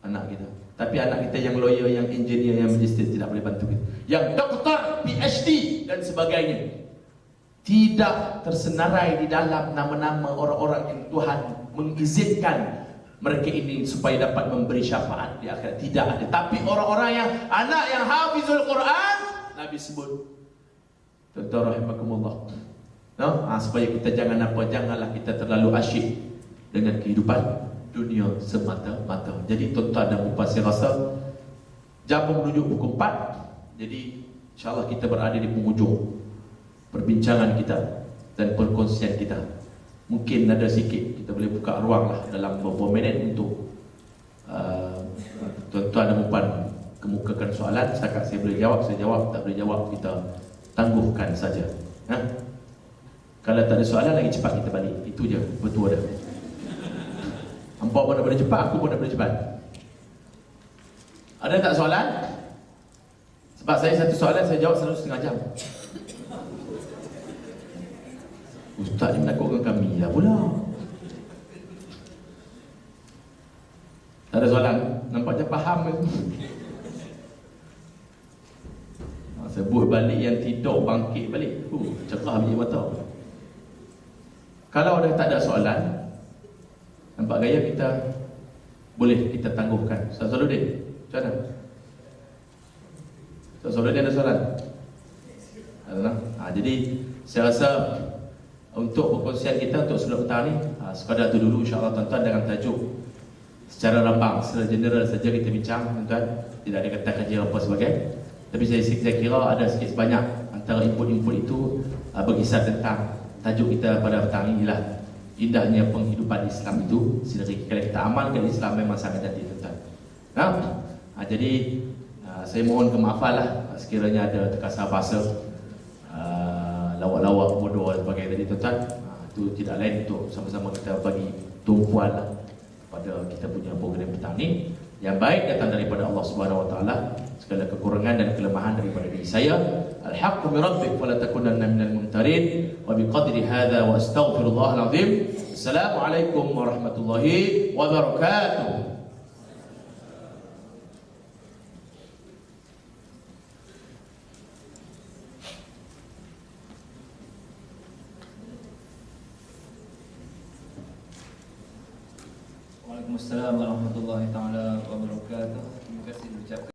Anak kita. Tapi anak kita yang lawyer, yang engineer, yang magister tidak boleh bantu kita. Yang doktor, PhD dan sebagainya tidak tersenarai di dalam nama-nama orang-orang yang Tuhan mengizinkan mereka ini supaya dapat memberi syafaat di akhirat. Tidak ada. Tapi orang-orang yang anak yang hafizul Quran, Nabi sebut. Tuan-tuan rahimakumullah. No? Supaya kita janganlah kita terlalu asyik dengan kehidupan dunia semata-mata. Jadi tuan-tuan dan puan, saya rasa jam menunjuk pukul 4. Jadi insyaAllah kita berada di penghujung perbincangan kita dan perkongsian kita. Mungkin ada sikit kita boleh buka ruang lah dalam beberapa minit untuk tuan-tuan dan puan kemukakan soalan. Setakat saya boleh jawab, saya jawab. Tak boleh jawab, kita tangguhkan saja. Kalau tak ada soalan, lagi cepat kita balik. Itu je, betul dah. Hampa pun nak boleh cepat, aku pun nak boleh cepat. Ada tak soalan? Sebab saya satu soalan saya jawab selalu setengah jam. Ustaz ni menakutkan kami lah pula. Tak ada soalan? Nampaknya faham ke? Sebut balik yang tidur bangkit balik. Cerah biji mata. Kalau dah tak ada soalan, nampak gaya kita boleh kita tangguhkan. Ustaz Soluddin, macam mana? Ustaz Soluddin ada soalan? Ada. Jadi saya rasa untuk perkongsian kita untuk sebelum petang ni, sekadar tu dulu, insyaAllah tuan-tuan, dengan tajuk secara rambang, secara general saja kita bincang, tuan-tuan. Tidak ada kata kerja apa sebagainya. Tapi saya kira ada sikit sebanyak antara input-input itu berkisar tentang tajuk kita pada petang ini ialah indahnya penghidupan Islam itu sendiri. Kalau kita amalkan Islam memang sangat cantik, tuan-tuan. Jadi saya mohon kemaafan lah sekiranya ada terkasar bahasa, lawak-lawak bodoh dan sebagainya tadi, tuan-tuan. Itu tidak lain untuk sama-sama kita bagi tumpuan lah pada kita punya program petang ni. Yang baik datang daripada Allah Subhanahu wa taala, segala kekurangan dan kelemahan daripada diri saya. Al-haqqu min rabbik fala takunanna minal mumtarin. Wa biqadri hadza wa astaghfirullahal azim. Assalamualaikum warahmatullahi wabarakatuh. Waalaikumsalam warahmatullahi taala wabarakatuh. Terima kasih diucapkan